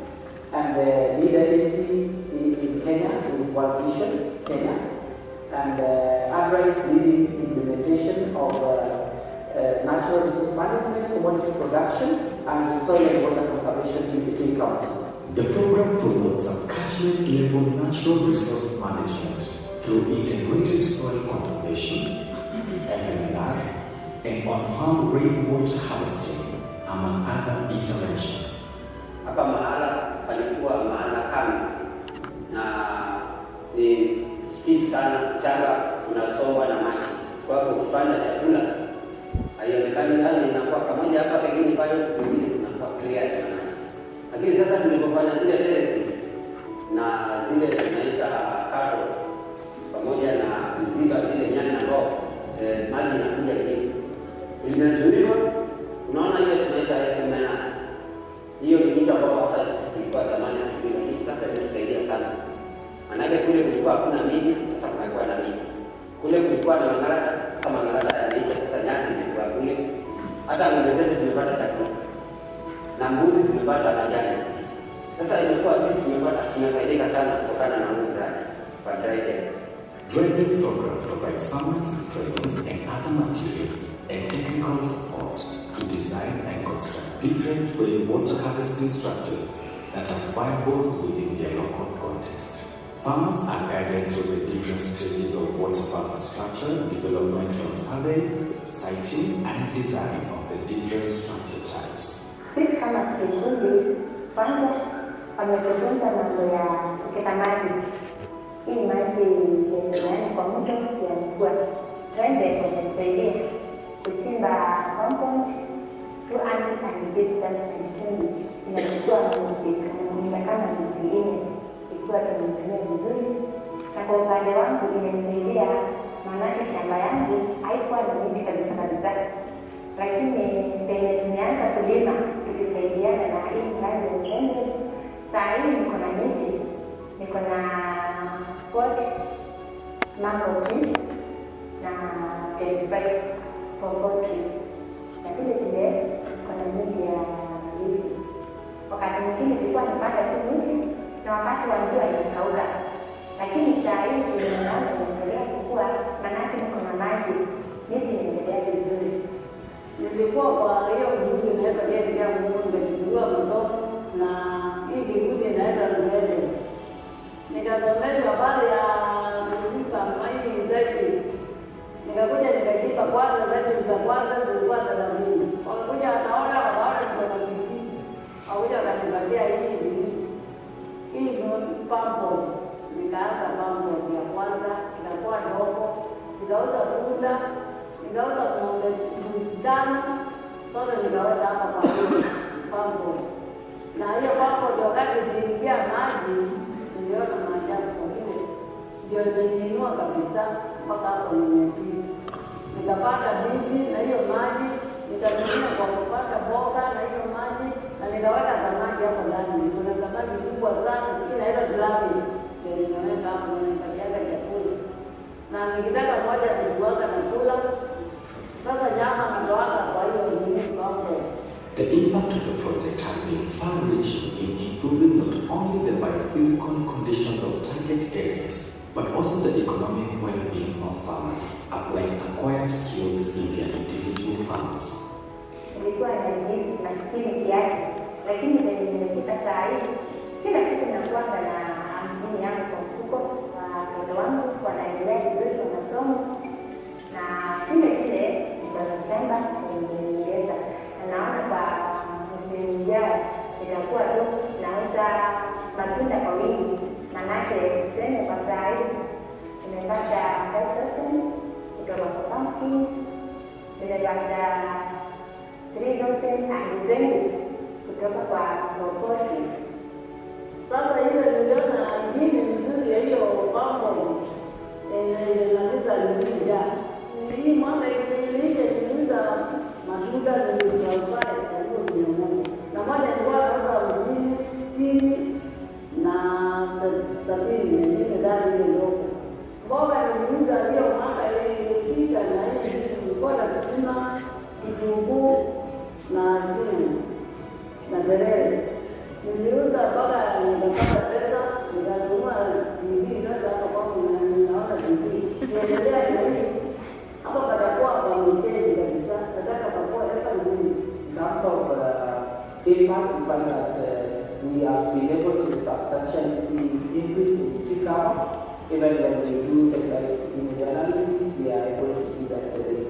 and the lead agency in Kenya is World Vision Kenya, and ADRA is leading implementation of natural resource management, commodity production, and soil and water conservation in between counties. The program promotes a catchment-level natural resource management through integrated soil conservation, FMNR, and on-farm rainwater harvesting, among other interventions. Hapa mahala palikuwa mahala kame na ni steep sana, mchanga unasombwa na maji. Kwa hivyo kupanda chakula haionekani, hali inakuwa pamoja hapa, pengine pale pengine inakuwa clear na maji. Lakini sasa tulipofanya zile terraces na zile tunaita karo pamoja na mzinga zile nyanya ambao maji yanakuja chini, imezuiwa. Unaona ile tunaita FMNR. Hiyo ni kitu ambacho hata sisi tulikuwa zamani hatukuwa, lakini sasa imetusaidia sana. Maanake kule kulikuwa hakuna miti, sasa kumekuwa na miti. Kule kulikuwa na mangarata, sasa mangarata yanaisha, sasa nyasi zimekuwa kule. Hata ng'ombe zetu zimepata chakula na mbuzi zimepata majani. Sasa imekuwa sisi tumefaidika sana kutokana na huu mradi wa Dryden. Dryden program provides farmers with trainings and other materials and technical support to design and construct different rainwater harvesting structures that are viable within their local context. Farmers are guided through the different stages of water buffer structure development from survey, siting, and design of the different structure types. Sisi kama kikundi kwanza wametufunza mambo ya kuketa maji. Hii maji yenye kwa mto yanakuwa Dryden wamesaidia kuchimba compound to and deep dust and drainage. Inachukua miezi kama miezi 4 ikiwa tumetumia vizuri, na kwa upande wangu imesaidia, maanake shamba yangu haikuwa na miti kabisa kabisa, lakini penye tumeanza kulima tukisaidiana na hii mradi wa Dryden, saa hii niko na miti, niko na pot, mango trees na 25 cocoa trees, lakini vile kuna miti ya ndizi. Wakati mwingine nilikuwa napanda tu miti na wakati wa jua ilikauka, lakini saa hii ninaanza kuendelea kukua, maanake niko na maji, miti inaendelea vizuri. Nilikuwa kwa hiyo mzungu inaitwa David ya Mungu, nilikuwa masomo na hii kikundi inaitwa Dryden. Nikasomeshwa habari ya muzika maji zaidi. Nikakuja nikashika kwanza zaidi za kwanza zilikuwa 30. Wakakuja wakaona tuko na kiti. Wakakuja wakanipatia hii pampot. Nikaanza pampot ya kwanza, ikakuwa ndogo. Nikauza bunda, nikauza ng'ombe 5. Sote nikaweka hapa kwa pampot. Na hiyo pampot wakati niliingia maji, niliona maji maajabu kwa vile ndio imeniinua kabisa mpaka hapo nimepita. Nikapata miti na hiyo maji, nikatumia kwa kupata mboga na hiyo maji, na nikaweka samaki hapo ndani. Kuna samaki kubwa sana, kila ile tilapia ndio nimeweka hapo, nikapatiaga chakula. Na nikitaka moja nikuanga na kula. Sasa nyama natoaka kwa hiyo nini hapo. The impact of the project has been far-reaching in improving not only the biophysical conditions of target areas, but also the economic well-being of farmers, applying acquired skills in their individual farms. Nilikuwa najihisi maskini kiasi, lakini venye nimefika saa hii, kila siku nakuwa na 50 yangu kwa mfuko. Watoto wangu wanaendelea vizuri kwa masomo, na vile ndio shamba nimeongeza. Naona kwa msimu ujao itakuwa tu nauza matunda kwa wingi, manake tuseme kwa saa hii nimepata 5,000 kutoka kwa pumpkins, nimepata 3,020 kutoka kwa poultries. Sasa ile niliona ingine nzuri ya hiyo pambo inamaliza nilija. Hii mwaka iliisha niliuza matunda nilizopata karibu 100. Na moja nilikuwa nauza 50, 60 na 70 nyingine ndani ile ndogo. Mboga niliuza hiyo mwaka ilipita na hii nilikuwa na sukuma, kitunguu na spinach na terere. Niliuza mpaka nikapata pesa, nikanunua TV. Sasa hapa kwangu naona TV. Niendelea na hii. Hapa patakuwa kwa mchezo kabisa. Nataka pakuwa hapa nzuri. In terms of impact, we find that we have been able to substantially see increase in tree cover. Even when we do satellite image analysis, we are able to see that there is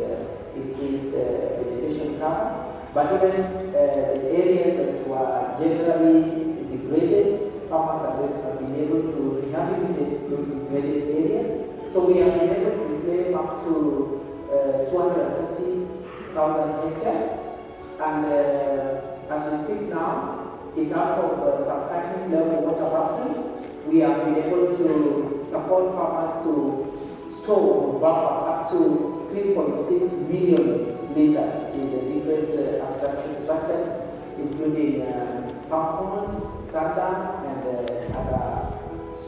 increased vegetation cover. But even the areas that were generally degraded, farmers have been able to rehabilitate those degraded areas. So we have been able to reclaim up to 250,000 hectares. And as we speak now, in terms of subcatchment level water buffering, we have been able to support farmers to store buffer up to 3.6 million liters in the different abstraction structures, including pump ponds, sandars, and other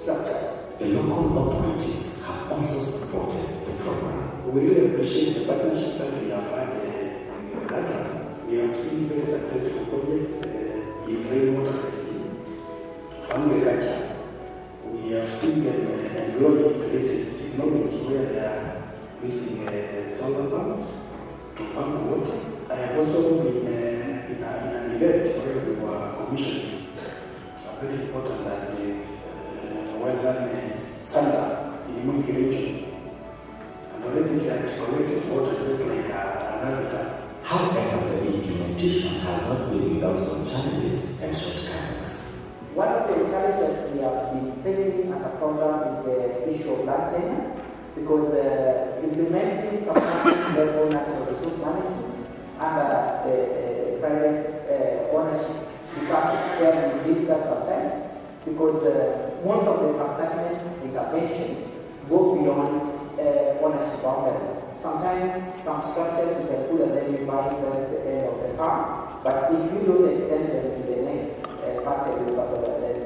structures. The local authorities have also supported the program. We really appreciate the partnership that we have had with ADRA. We have seen very successful projects in rainwater harvesting, farm agriculture. We have seen them employ the latest technology where they are using solar pumps to pump water. I have also been in an event where we were commissioning a very important and well-done sander in the Mwingi region. And already it had collected water just like another dam. However, the implementation has not been without some challenges and shortcomings. One of the challenges we have been facing as a program is the issue of land tenure, because implementing substantive level natural resource management under private ownership becomes very difficult sometimes, because most of the subcatchment interventions go beyond ownership boundaries. Sometimes some structures you can put and then you find that's the end of the farm, but if you don't extend them to the next parcel, then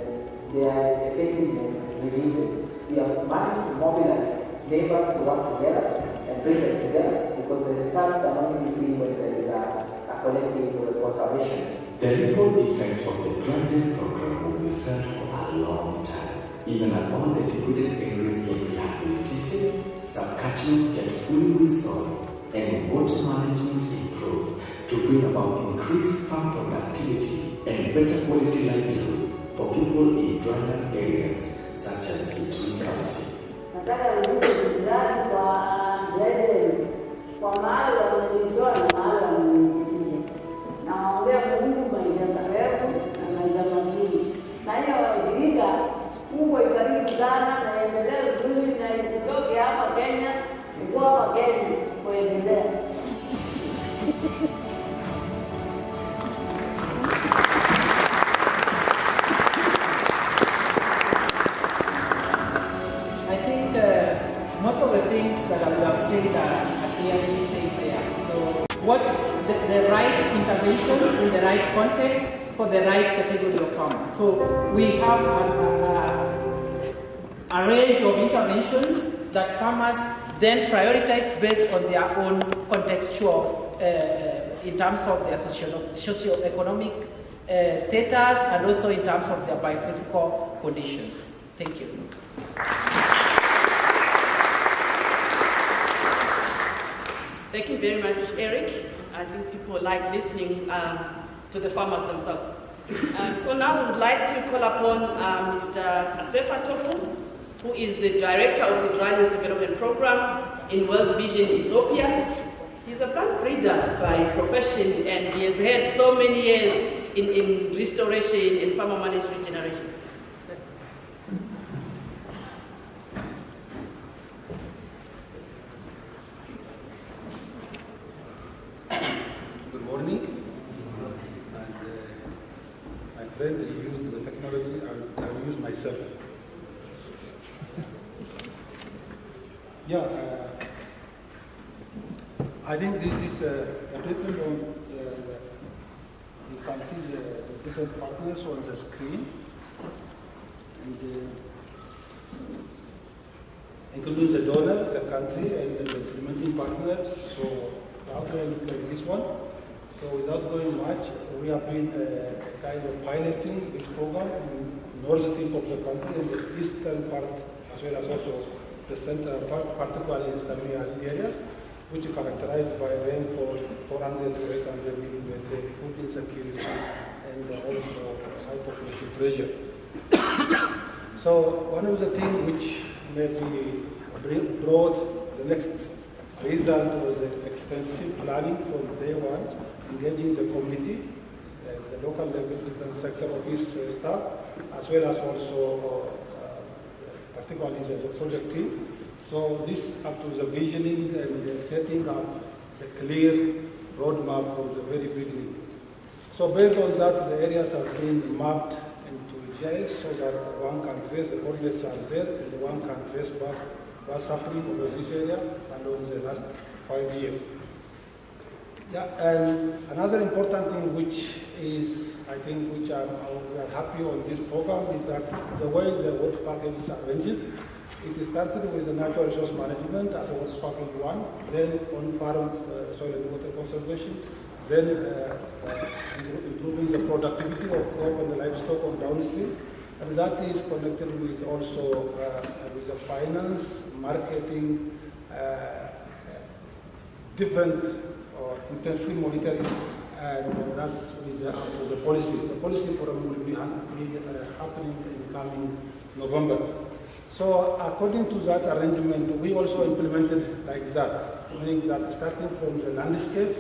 their effectiveness reduces. We have managed to mobilize neighbors to work together and bring them together, because the results can only be seen when there is a collective conservation. The ripple effect of the dryland program will be felt for a long time. Even as all the degraded areas get rehabilitated, subcatchments get fully restored, and water management improves to bring about increased farm productivity and better quality livelihood for people in dryland areas such as Kitui County. Nataka nirudi jirani kwa Ndege, kwa mahali wamenitoa na mahali wamenipitisha. Nawaombea Mungu maisha marefu na maisha mazuri. Na hiyo shirika Mungu ibariki sana na iendelee vizuri na isitoke hapa Kenya, iko hapa Kenya kuendelea. the right intervention in the right context for the right category of farmers. So we have a range of interventions that farmers then prioritize based on their own contextual in terms of their socio-economic status and also in terms of their biophysical conditions. Thank you. Thank you very much, Eric. I think people like listening to the farmers themselves. So now we would like to call upon Mr. Asefa Tofu, who is the director of the Dryness Development Program in World Vision Ethiopia. He's a plant breeder by profession, and he has had so many years in restoration and farmer managed regeneration. Good morning. And my friend, he used the technology, I will use myself. Yeah, I think this is a different on you can see the different partners on the screen, and including the donor, the country, and the implementing partners. So the outline looks like this one. So without going much, we have been kind of piloting this program in north tip of the country and the eastern part, as well as also the central part, particularly in some areas, which are characterized by rainfall 400 to 800 millimeter, food insecurity, and also high population pressure. So one of the things which maybe brought the next result was the extensive planning from day one, engaging the community, the local level, different sector office staff, as well as also particularly the project team. So this up to the visioning and setting up the clear roadmap from the very beginning. So based on that, the areas are being mapped into GIS so that one can trace the coordinates are there and one can trace back what's happening over this area along the last 5 years. Yeah, and another important thing which is, I think, which we are happy on this program is that the way the work packages are arranged. It started with the natural resource management as a work package 1, then on-farm soil and water conservation, then improving the productivity of crop and the livestock on downstream, and that is connected with also with the finance, marketing, different intensive monitoring, and that's with the policy. The policy forum will be happening in coming November. So according to that arrangement, we also implemented like that, meaning that starting from the landscape,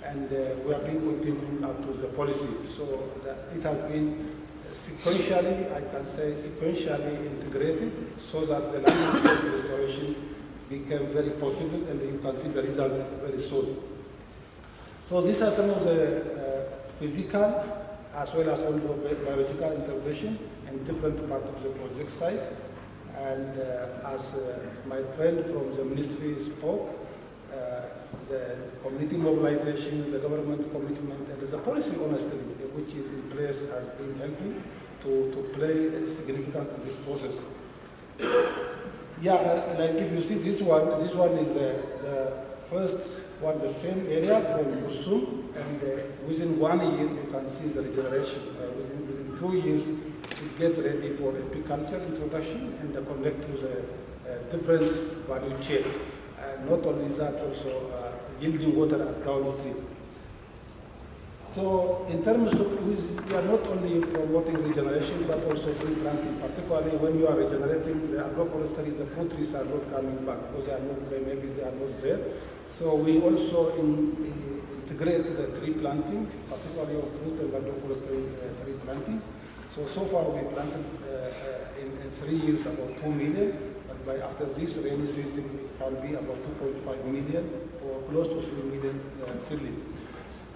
and we have been continuing up to the policy. So it has been sequentially, I can say sequentially integrated, so that the landscape restoration became very possible, and you can see the result very soon. So these are some of the physical as well as also biological intervention in different parts of the project site. And as my friend from the ministry spoke, the community mobilization, the government commitment, and the policy honestly, which is in place, has been helping to play significant in this process. Yeah, like if you see this one is the first one, the same area from Kusum, and within 1 year you can see the regeneration. Within 2 years, it get ready for apiculture introduction and connect to the different value chain. Not only that, also yielding water at downstream. So in terms of, we are not only promoting regeneration, but also tree planting, particularly when you are regenerating the agroforestry, the fruit trees are not coming back because they are not there, maybe they are not there. So we also integrate the tree planting, particularly of fruit and agroforestry tree planting. So far we planted in 3 years about 2 million, but after this rainy season it can be about 2.5 million or close to 3 million seedling.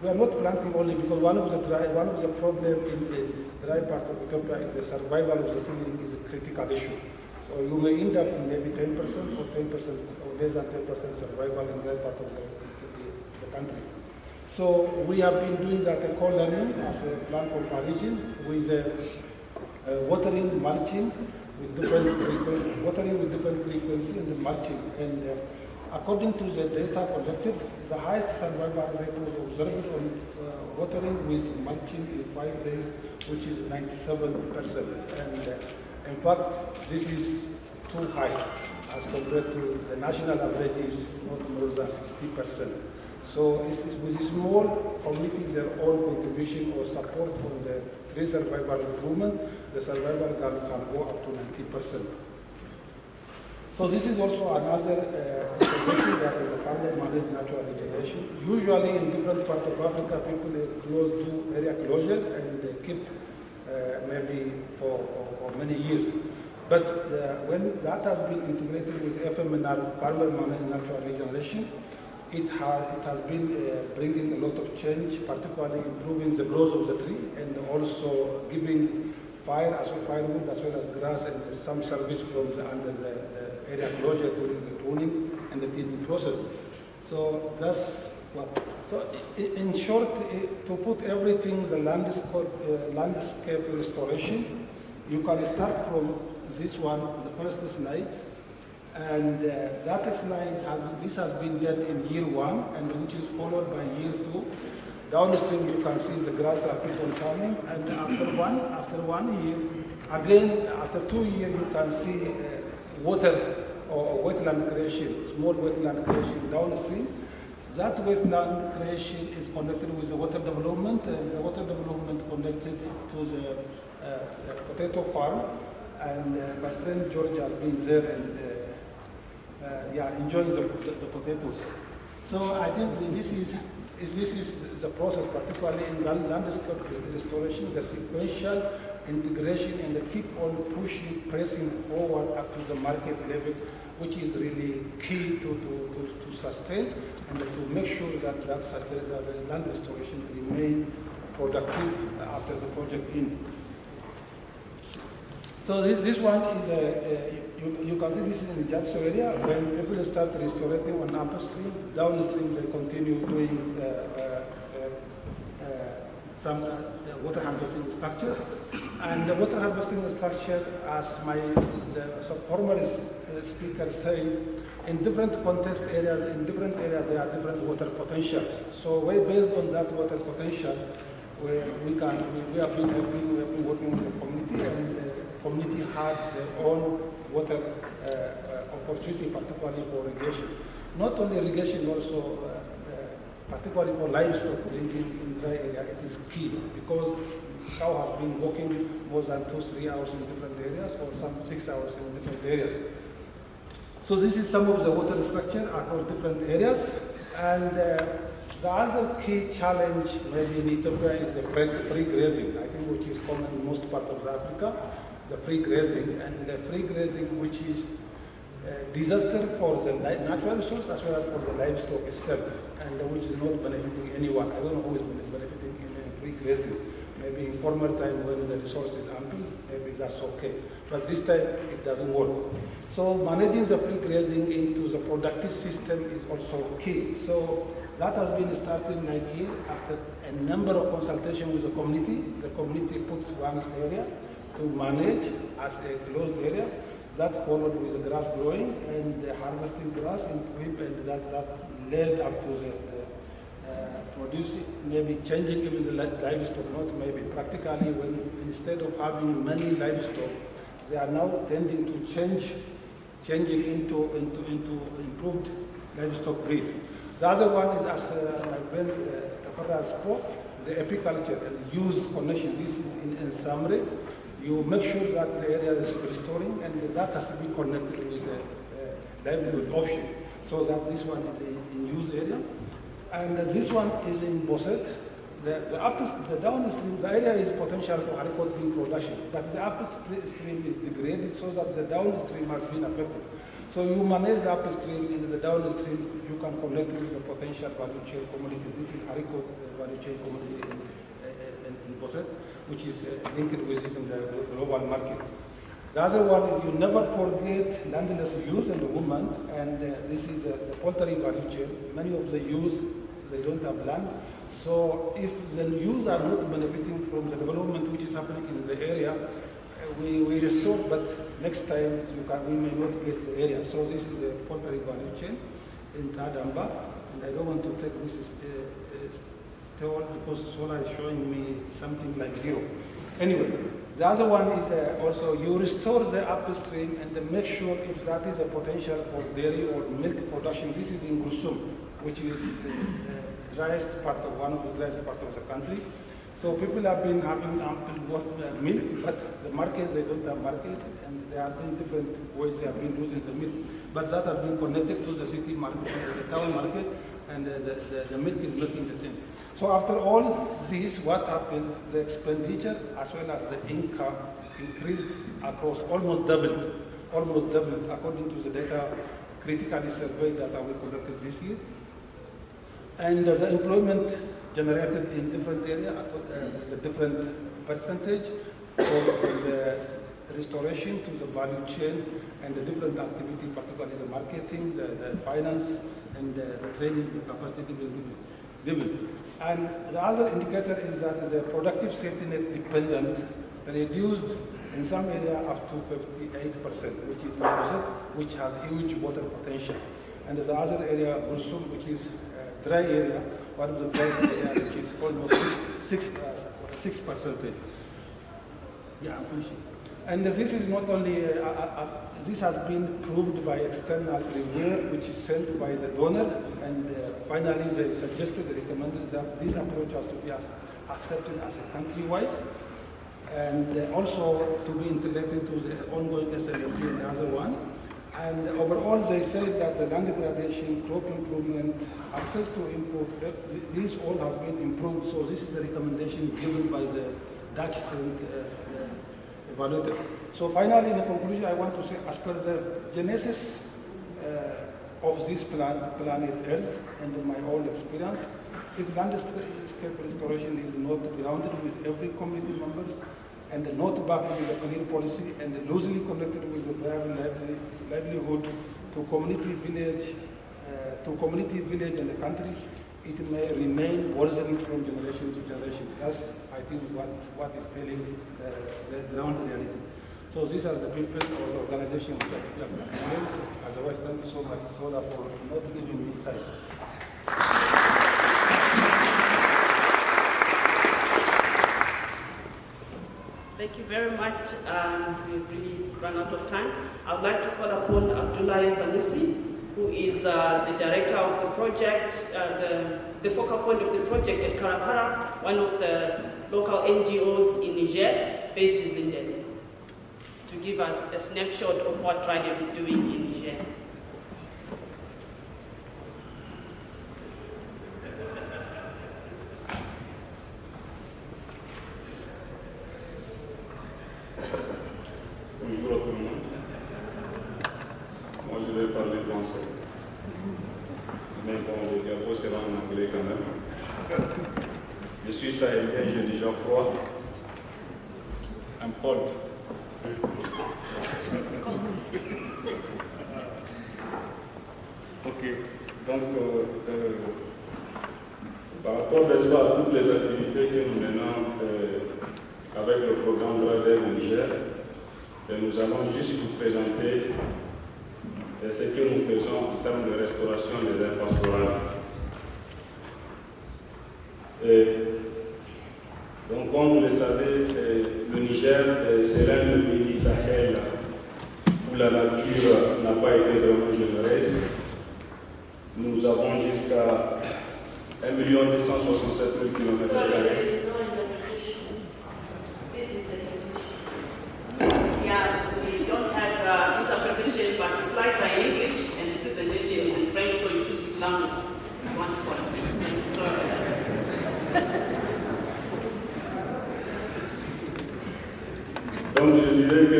We are not planting only because one of the problem in the dry part of Ethiopia is the survival of the seedling is a critical issue. So you may end up in maybe 10% or 10% or less than 10% survival in dry part of the country. So we have been doing that co-learning as a plan comparison with watering, mulching with different frequency and the mulching. And according to the data collected, the highest survival rate was observed on watering with mulching in 5 days, which is 97%. And in fact, this is too high as compared to the national average is not more than 60%. So it's with small communities, their own contribution or support on the tree survival improvement, the survival can go up to 90%. So this is also another intervention that the farmer managed natural regeneration. Usually in different parts of Africa, people do area closure and they keep maybe for many years. But when that has been integrated with FMNR, farmer managed natural regeneration, it has been bringing a lot of change, particularly improving the growth of the tree and also giving firewood as well as grass and some service from under the area closure during the pruning and the thinning process. So that's what. So in short, to put everything, the landscape restoration, you can start from this one, the first slide. And that slide, this has been done in year 1, and which is followed by year 2. Downstream, you can see the grass are keep on coming, and after one year, again, after 2 years, you can see water or wetland creation, small wetland creation downstream. That wetland creation is connected with the water development, and the water development connected to the potato farm. And my friend George has been there and enjoying the potatoes. So I think this is the process, particularly in landscape restoration, the sequential integration, and the keep on pushing, pressing forward up to the market level, which is really key to sustain and to make sure that the land restoration remain productive after the project ends. So this one is you can see this is in the Jatso area. When people start restoring on upstream, downstream they continue doing some water harvesting structure. And the water harvesting structure, as the former speaker said, in different context areas, there are different water potentials. So based on that water potential, we have been working with the community, and the community had their own water opportunity, particularly for irrigation. Not only irrigation, also particularly for livestock drinking in dry area, it is key because cow has been walking more than 2-3 hours in different areas, or some 6 hours in different areas. So this is some of the water structure across different areas. And the other key challenge maybe in Ethiopia is the free grazing, I think, which is common in most parts of Africa, the free grazing. And the free grazing, which is disaster for the natural resource as well as for the livestock itself, and which is not benefiting anyone. I don't know who is benefiting in free grazing. Maybe in former time when the resource is ample, maybe that's okay. But this time it doesn't work. So managing the free grazing into the productive system is also key. So that has been started like here after a number of consultations with the community. The community puts one area to manage as a closed area. That followed with the grass growing and harvesting grass into it, and that led up to the producing, maybe changing even the livestock, not maybe practically, when instead of having many livestock, they are now tending to changing into improved livestock breed. The other one is, as my friend Tafara spoke, the apiculture and use connection. This is in summary. You make sure that the area is restoring, and that has to be connected with the livelihood option. So that this one is in use area. And this one is in Boset. The downstream, the area is potential for haricot bean production, but the upstream is degraded so that the downstream has been affected. So you manage the upstream, and the downstream you can connect with the potential value chain commodity. This is haricot value chain commodity in Boset, which is linked with even the global market. The other one is you never forget landless youth and the women, and this is the poultry value chain. Many of the youth, they don't have land, So if the youth are not benefiting from the development which is happening in the area, we restore, but next time we may not get the area. So this is the poultry value chain in Tadamba, and I don't want to take this table because solar is showing me something like 0. Anyway, the other one is also you restore the upstream and then make sure if that is a potential for dairy or milk production. This is in Gusum, which is driest part of one of the driest part of the country. So people have been having ample milk, but the market, they don't have market, and they have been different ways they have been losing the milk. But that has been connected to the city market, the town market, and the milk is looking the same. So after all this, what happened? The expenditure as well as the income increased across, almost doubled according to the data critically surveyed that we conducted this year. And the employment generated in different areas with a different percentage from the restoration to the value chain and the different activity, particularly the marketing, the finance, and the training, the capacity building. And the other indicator is that the productive safety net dependent reduced in some area up to 58%, which is the opposite, which has huge water potential. And there's the other area, Gusum, which is a dry area, one of the driest area, which is almost 6%. Yeah, I'm finishing. And this is not only, this has been proved by external review, which is sent by the donor, and finally they suggested, recommended that this approach has to be accepted as a country-wide, and also to be integrated to the ongoing SLMP and the other one. And overall, they said that the land degradation, crop improvement, access to input, this all has been improved. So this is the recommendation given by the Dutch evaluator. So finally, in the conclusion, I want to say, as per the genesis of this planet Earth, and in my own experience, if landscape restoration is not grounded with every community member, and not backed with a clear policy, and loosely connected with the livelihood to community village, and the country, it may remain worsening from generation to generation. That's, I think, what is telling the ground reality. So these are the people or the organizations that we have named. Otherwise, thank you so much, Sola, for not giving me time. Thank you very much. We've really run out of time. I would like to call upon Abdullah Sanusi, who is the director of the project, the focal point of the project at Karakara, one of the local NGOs in Niger, based in Zinde, to give us a snapshot of what Trident is doing in Niger. Bonjour à tout le monde. Moi, je vais parler français. Mais bon, le diapo sera en anglais quand même. Je suis sahélien, j'ai déjà froid. Un cold. Ok. Donc, par rapport, n'est-ce pas, à toutes les activités que nous menons avec le programme Drader au Niger, et nous allons juste vous présenter ce que nous faisons en termes de restauration des aires pastorales. Donc, comme vous le savez, le Niger, c'est l'un des pays du Sahel où la nature n'a pas été vraiment généreuse. Nous avons jusqu'à 1 267 000 km². Yeah, we don't have interpretation, but the slides are in English and the presentation is in French, so you choose which language you want for it. Donc je disais que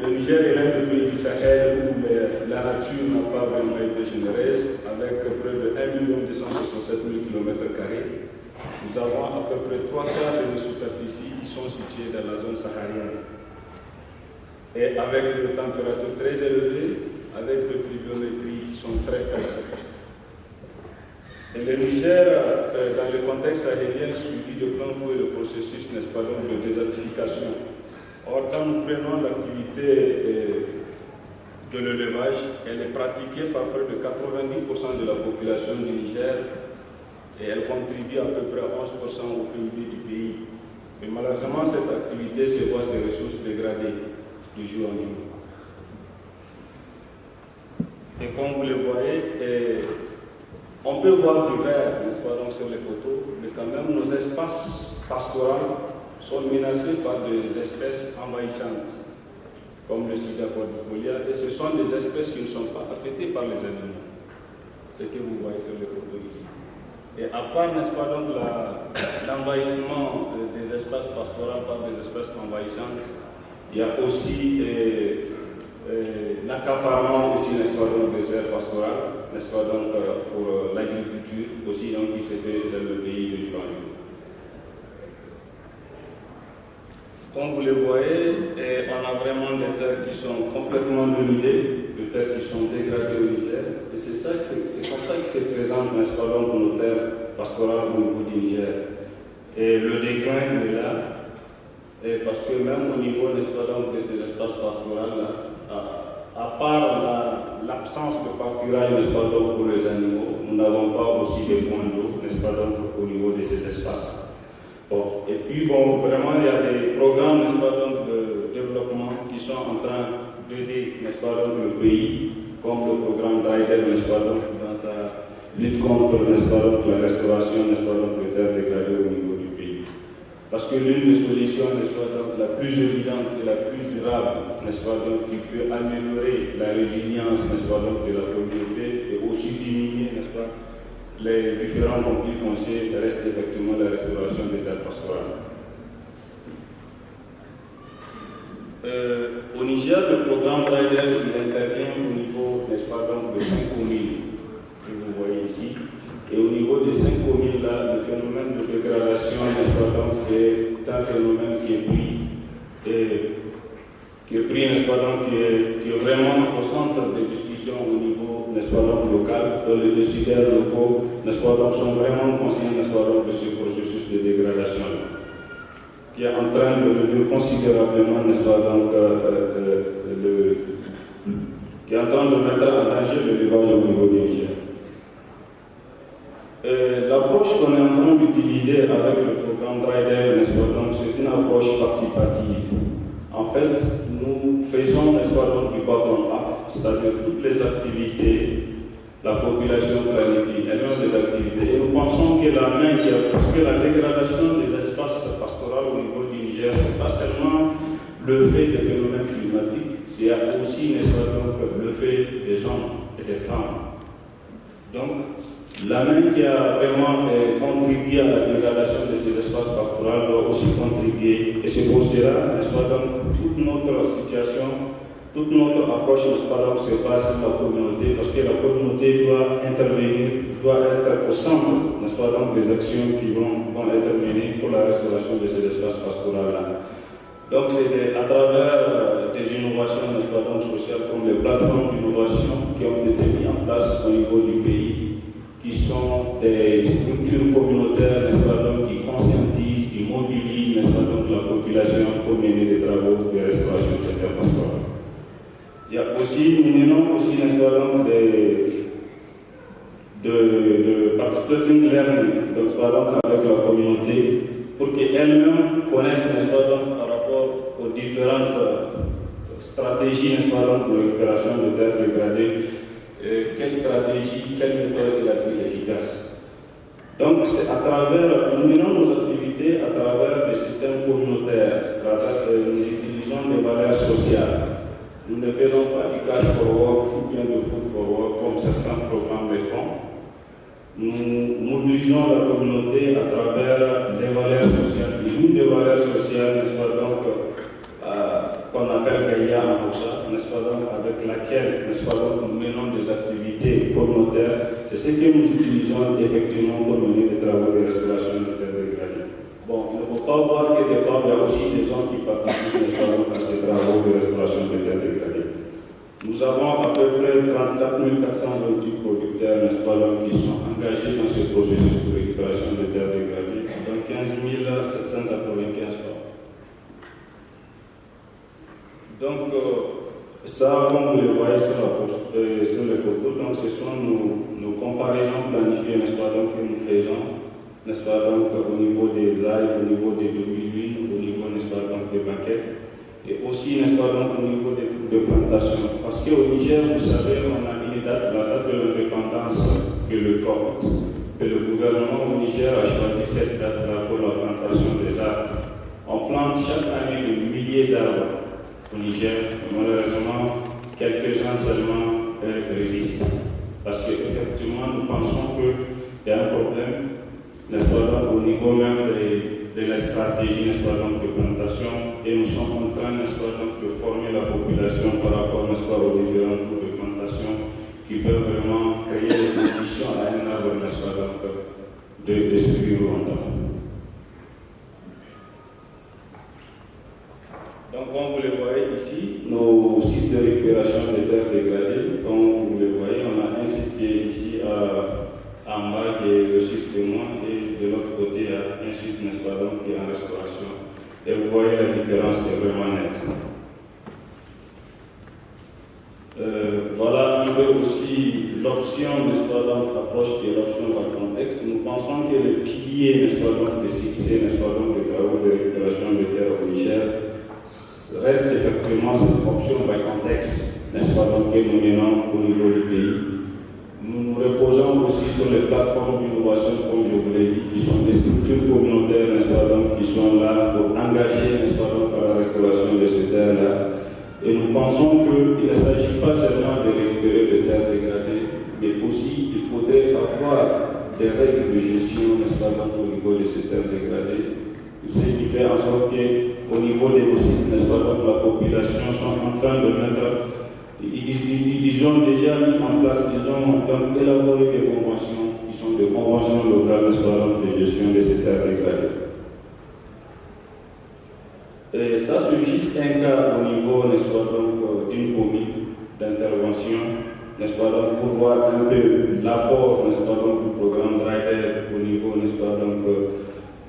le Niger est l'un des pays du Sahel où la nature n'a pas vraiment été généreuse, avec près de 1 267 000 km². Nous avons à peu près 3 quarts de nos superficies qui sont situées dans la zone saharienne. Et avec des températures très élevées, avec des pluviométries qui sont très faibles. Et le Niger, dans le contexte sahélien, suivi de plein fouet le processus, n'est-ce pas, donc, de désertification. Or, quand nous prenons l'activité de l'élevage, elle est pratiquée par près de 90% de la population du Niger et elle contribue à peu près 11% au PIB du pays. Mais malheureusement, cette activité se voit ses ressources dégradées de jour en jour. Et comme vous le voyez, on peut voir du vert, n'est-ce pas, donc, sur les photos, mais quand même nos espaces pastoraux sont menacés par des espèces envahissantes, comme le sida cordifolia, et ce sont des espèces qui ne sont pas appétées par les animaux. Ce que vous voyez sur les photos ici. Et à part, n'est-ce pas, donc, l'envahissement des espaces pastoraux par des espèces envahissantes, il y a aussi l'accaparement aussi, n'est-ce pas, donc, des aires pastorales, n'est-ce pas, donc, pour l'agriculture aussi, donc, qui se fait dans le pays de l'Ukraine. Comme vous le voyez, on a vraiment des terres qui sont complètement dénudées, des terres qui sont dégradées au Niger. Et c'est comme ça que se présentent, n'est-ce pas, donc, nos terres pastorales au niveau du Niger. Et le déclin est là, et parce que même au niveau, n'est-ce pas, donc, de ces espaces pastoraux-là, à part l'absence de pâturage, n'est-ce pas, donc, pour les animaux, nous n'avons pas aussi des points d'eau, n'est-ce pas, donc, au niveau de ces espaces. Bon, et puis, bon, vraiment, il y a des programmes, n'est-ce pas, donc, de développement qui sont en train d'aider, n'est-ce pas, donc, le pays, comme le programme Dryden, n'est-ce pas, donc, dans sa lutte contre, n'est-ce pas, donc, la restauration, n'est-ce pas, donc, des terres dégradées au niveau du pays. Parce que l'une des solutions, n'est-ce pas, donc, la plus évidente et la plus durable, n'est-ce pas, donc, qui peut améliorer la résilience, n'est-ce pas, donc, de la communauté et aussi diminuer, n'est-ce pas, les différents conflits fonciers, reste effectivement la restauration des terres pastorales. Au Niger, le programme Dryden, il intervient au niveau, n'est-ce pas, donc, de 5 communes que vous voyez ici. Et au niveau des 5 communes là, le phénomène de dégradation, n'est-ce pas, donc, est un phénomène qui est pris, n'est-ce pas, donc, qui est vraiment au centre des discussions au niveau, n'est-ce pas, donc, local, dont les décideurs locaux, n'est-ce pas, donc, sont vraiment conscients, n'est-ce pas, donc, de ce processus de dégradation qui est en train de réduire considérablement, n'est-ce pas, donc, qui est en train de mettre en danger l'élevage au niveau du Niger. L'approche qu'on est en train d'utiliser avec le programme Dryden, n'est-ce pas, donc, c'est une approche participative. En fait, nous faisons, n'est-ce pas, donc, du bottom-up, c'est-à-dire toutes les activités, la population planifie elle-même des activités. Et nous pensons que la main qui a, parce que la dégradation des espaces pastoraux au niveau du Niger, ce n'est pas seulement le fait des phénomènes climatiques, c'est aussi, n'est-ce pas, donc, le fait des hommes et des femmes. Donc, la main qui a vraiment contribué à la dégradation de ces espaces pastoraux doit aussi contribuer. Et c'est pour cela, n'est-ce pas, donc, toute notre situation, toute notre approche, n'est-ce pas, donc, se base sur la communauté, parce que la communauté doit intervenir, doit être au centre, n'est-ce pas, donc, des actions qui vont être menées pour la restauration de ces espaces pastoraux-là. Donc, c'est à travers des innovations, n'est-ce pas, donc, sociales, comme les plateformes d'innovation qui ont été mises en place au niveau du pays, qui sont des structures communautaires, n'est-ce pas, donc, qui conscientisent, qui mobilisent, n'est-ce pas, donc, la population pour mener des travaux de restauration de terres pastorales. Il y a aussi, nous menons aussi, n'est-ce pas, donc, de participating learning, donc, avec la communauté, pour qu'elle-même connaisse, n'est-ce pas, donc, par rapport aux différentes stratégies, n'est-ce pas, donc, de récupération de terres dégradées, quelle stratégie, quelle méthode est la plus efficace. Donc, c'est à travers, nous menons nos activités à travers des systèmes communautaires, nous utilisons des valeurs sociales. Nous ne faisons pas du cash forward ou bien de food forward comme certains programmes le font. Nous mobilisons la communauté à travers des valeurs sociales. Et l'une des valeurs sociales, n'est-ce pas, donc, qu'on appelle Gaïa en Hausa, n'est-ce pas, donc, avec laquelle, n'est-ce pas, donc, nous menons des activités communautaires, c'est ce que nous utilisons effectivement pour mener des travaux de restauration de terres dégradées. Bon, il ne faut pas voir que des fois, il y a aussi des gens qui participent, n'est-ce pas, donc, à ces travaux de restauration de terres dégradées. Nous avons à peu près 34 428 producteurs propriétaires, n'est-ce pas, donc, qui sont engagés dans ce processus de récupération des terres dégradées, donc 15 795 fois. Donc, ça, comme vous le voyez sur les photos, donc ce sont nos comparaisons planifiées, n'est-ce pas, donc, que nous faisons, n'est-ce pas, donc, au niveau des ailes, au niveau des demi-lunes, au niveau, n'est-ce pas, donc, des banquettes, et aussi, n'est-ce pas, donc, au niveau des plantations. Parce qu'au Niger, vous savez, on a une date, la date de l'indépendance que le COP, que le gouvernement au Niger a choisi cette date-là pour la plantation des arbres. On plante chaque année des milliers d'arbres au Niger, malheureusement, quelques-uns seulement résistent. Parce qu'effectivement, nous pensons qu'il y a un problème, n'est-ce pas, donc, au niveau même de la stratégie, n'est-ce pas, donc, de plantation, et nous sommes en train, n'est-ce pas, donc, de former la population par rapport, n'est-ce pas, aux différents types de plantation qui peuvent vraiment créer des conditions à un arbre, n'est-ce pas, donc, de survivre longtemps. Donc, comme vous le voyez ici, nos sites de récupération des terres dégradées, comme vous le voyez, on a un site qui est ici en bas, qui est le site témoin, et de l'autre côté, il y a un site, n'est-ce pas, donc, qui est en restauration. Et vous voyez la différence est vraiment nette. Voilà un peu aussi l'option, n'est-ce pas, donc, approche qui est l'option par contexte. Nous pensons que les piliers, n'est-ce pas, donc, de succès, n'est-ce pas, donc, des travaux de récupération des terres au Niger, reste effectivement cette option by context, n'est-ce pas, donc, que nous menons au niveau du pays. Nous nous reposons aussi sur les plateformes d'innovation, comme je vous l'ai dit, qui sont des structures communautaires, n'est-ce pas, donc, qui sont là pour engager, n'est-ce pas, donc, à la restauration de ces terres-là. Et nous pensons qu'il ne s'agit pas seulement de récupérer des terres dégradées, mais aussi il faudrait avoir des règles de gestion, n'est-ce pas, donc, au niveau de ces terres dégradées. Ce qui fait en sorte qu'au niveau des sites, n'est-ce pas, donc, la population sont en train de mettre, ils ont déjà mis en place, ils ont donc élaboré des conventions, qui sont des conventions locales, n'est-ce pas, donc, de gestion de ces terres dégradées. Et ça, c'est juste un cas au niveau, n'est-ce pas, donc, d'une commune d'intervention, n'est-ce pas, donc, pour voir un peu l'apport, n'est-ce pas, donc, du programme DryDev au niveau, n'est-ce pas, donc,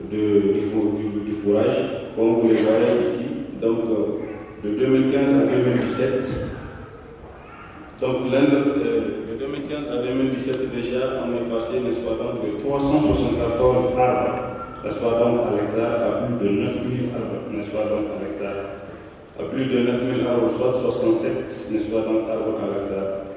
du fourrage, comme vous le voyez ici, donc, de 2015 à 2017. Donc, de 2015 à 2017 déjà, on est passé, n'est-ce pas, donc, de 374 arbres, n'est-ce pas, donc, à l'hectare, à plus de 9000 arbres, n'est-ce pas, donc, à l'hectare. À plus de 9000 arbres, soit 67, n'est-ce pas, donc, arbres à l'hectare.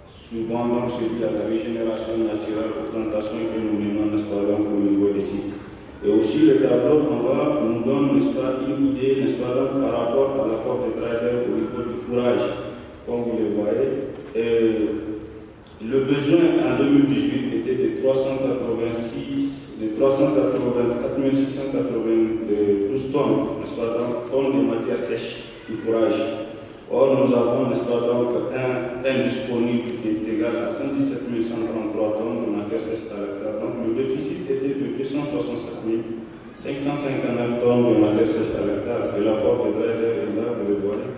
Souvent, donc, c'est lié à la régénération naturelle aux plantations que nous menons, n'est-ce pas, donc, au niveau des sites. Et aussi, le tableau en bas nous donne, n'est-ce pas, une idée, n'est-ce pas, donc, par rapport à l'apport de DryDev au niveau du fourrage, comme vous le voyez. Et le besoin en 2018 était de 384 692 tonnes, n'est-ce pas, donc, tonnes de matière sèche du fourrage. Or, nous avons, n'est-ce pas, donc, un disponible qui est égal à 117 133 tonnes de matière sèche à l'hectare. Donc, le déficit était de 267 559 tonnes de matière sèche à l'hectare. Et l'apport de DryDev, là, vous le voyez,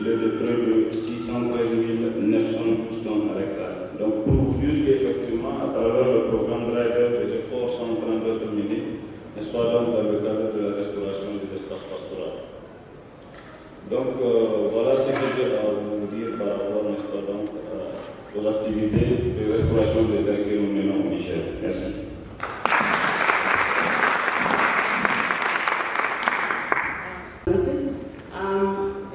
il est de près de 613 912 tonnes à l'hectare. Donc, pour vous dire qu'effectivement, à travers le programme DryDev, les efforts sont en train d'être menés, n'est-ce pas, donc, dans le cadre de la restauration des espaces pastoraux. Donc, voilà ce que j'ai à vous dire par rapport, n'est-ce pas, donc, aux activités de restauration des terres que nous menons au Niger. Merci.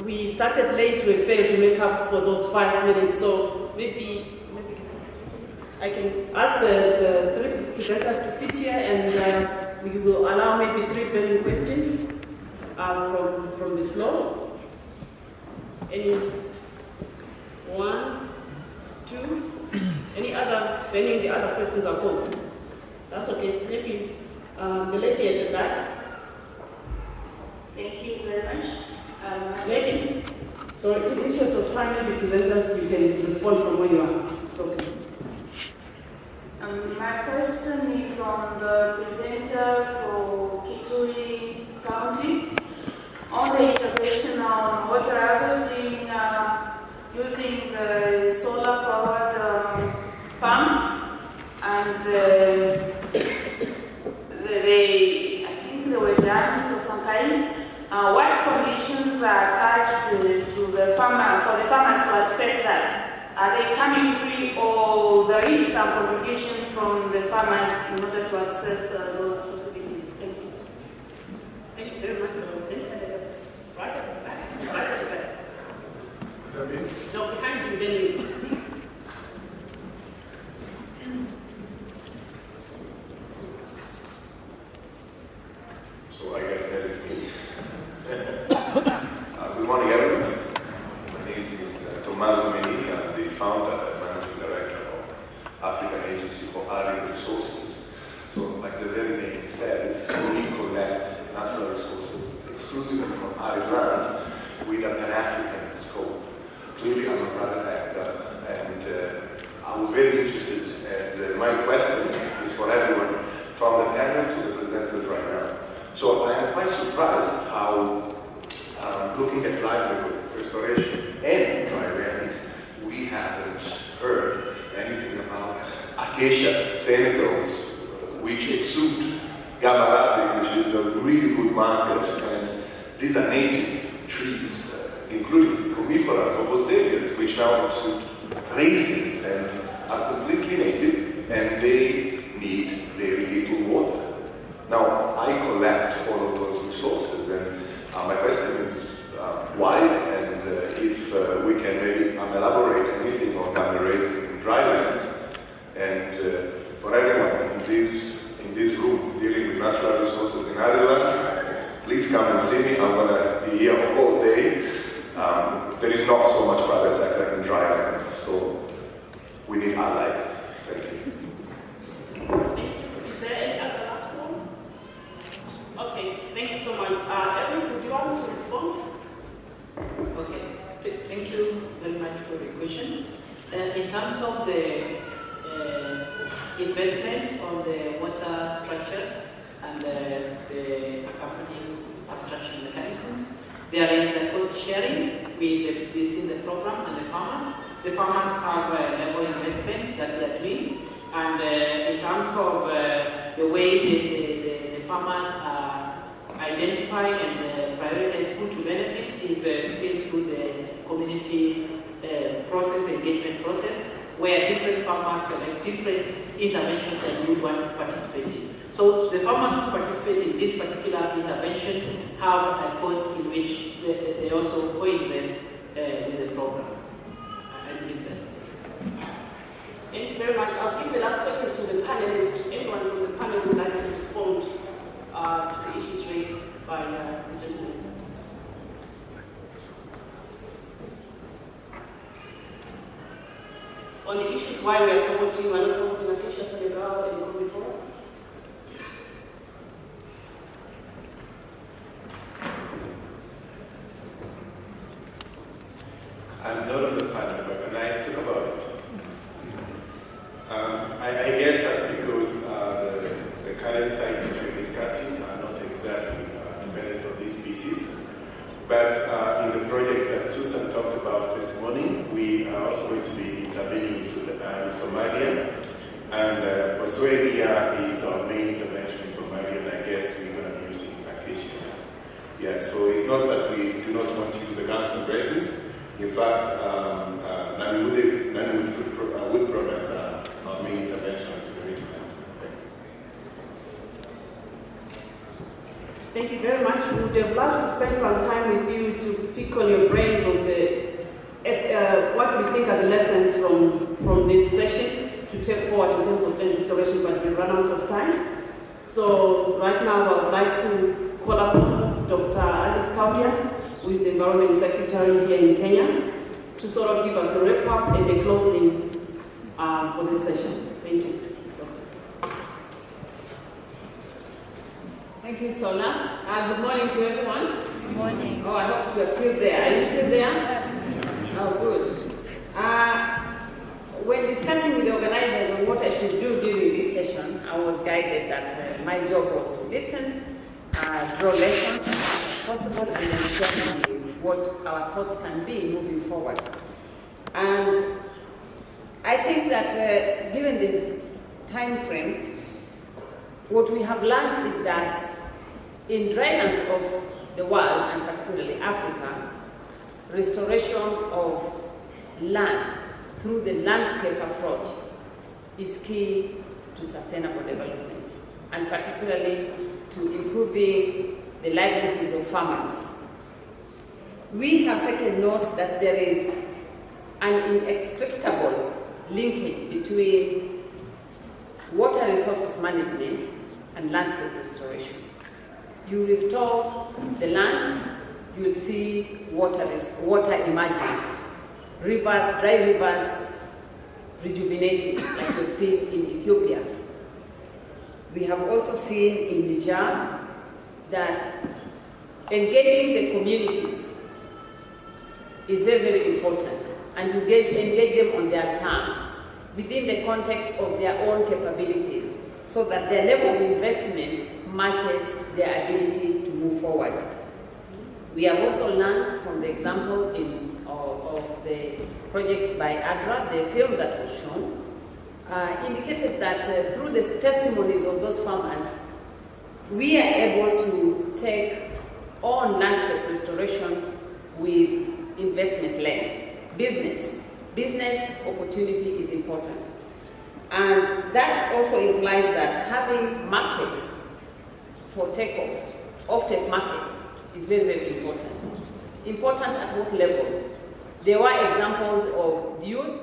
We started late, we failed to make up for those 5 minutes, so maybe I can ask the three presenters to sit here, and we will allow maybe 3 burning questions from the floor. Any one, two, any other, any of the other questions are called? That's okay. Maybe the lady at the back. Thank you very much. Maybe. So in the interest of time, maybe presenters, you can respond from where you are. It's okay. My question is on the presenter for Kitui County on the integration on water harvesting using the solar-powered pumps they were dams of some kind, what conditions are attached to the farmer, for the farmers to access that? Are they coming free, or there is some contribution from the farmers in order to access those facilities? Thank you. Thank you very much. Right at the back. Right at the back. No, behind you, then you. So I guess that is me. Good morning, everyone. My name is Tommaso Menini. I'm the founder and managing director of African Agency for Arid Resources. So, like the very name says, we collect natural resources exclusively from arid lands with a Pan-African scope. Clearly, I'm a private actor, and I was very interested, and my question is for everyone, from the panel to the presenters right now. So I am quite surprised how, looking at livelihood, restoration, and dry lands, we haven't heard anything about acacia, senegals, which exude gamma, which is a really good market, and these are native trees, including comiferas or bosterias, which now exude raisins and are completely native, and they need very little water. Now, I collect all of those resources, and my question is why, and if we can maybe elaborate anything on gamma raising in dry lands, and for everyone in this room dealing with natural resources in other lands, please come and see me. I'm going to be here all day. There is not so much private sector in dry lands, so we need allies. Thank you. Is there any other last one? Okay, thank you so much. Erin, would you want to respond? Okay, thank you very much for the question. In terms of the investment on the water structures and the accompanying abstraction mechanisms, there is a cost sharing within the program and the farmers. The farmers have a level investment that they are doing, and in terms of the way the farmers identify and prioritize who to benefit is still through the community process, engagement process, where different farmers select different interventions that you want to participate in. So the farmers who participate in this particular intervention have a cost in which they also co-invest with the program. I believe that's it. Thank you very much. I'll give the last questions to the panelists. Anyone from the panel would like to respond to the issues raised by the gentleman. On the issues why we are promoting, we're not promoting acacia senegal and going forward. I'm not on the panel, but can I talk about it? I guess that's because the current sites that we're discussing are not exactly dependent on these species. But in the project that Susan talked about this morning, we are also going to be intervening in Somalia. And Boswellia is our main intervention in Somalia, and I guess we're going to be using acacias. Yeah, so it's not that we do not want to use the guns and braces. In fact, wood products are our main interventions in the regions. Thanks. Thank you very much. We would have loved to spend some time with you to pick on your brains on what we think are the lessons from this session to take forward in terms of land restoration, but we run out of time. So right now I would like to call upon Dr. Alice Kaudia, who is the Environment Secretary here in Kenya, to sort of give us a wrap-up and a closing for this session. Thank you. Thank you, Sola. Good morning to everyone. Good morning. Oh, I hope you are still there. Are you still there? Yes. Oh, good. When discussing with the organizers on what I should do during this session, I was guided that my job was to listen, draw lessons if possible, and then share what our thoughts can be moving forward. And I think that given the time frame, what we have learned is that In drylands of the world, and particularly Africa, restoration of land through the landscape approach is key to sustainable development, and particularly to improving the livelihoods of farmers. We have taken note that there is an inextricable linkage between water resources management and landscape restoration. You restore the land, you will see water emerging. Rivers, dry rivers, rejuvenating, like we've seen in Ethiopia. We have also seen in Niger that engaging the communities is very, very important, and to engage them on their terms within the context of their own capabilities, so that their level of investment matches their ability to move forward. We have also learned from the example of the project by ADRA, the film that was shown, indicated that through the testimonies of those farmers, we are able to take on landscape restoration with investment lens. Business opportunity is important. And that also implies that having markets for takeoff, off-take markets, is very, very important. Important at what level? There were examples of youth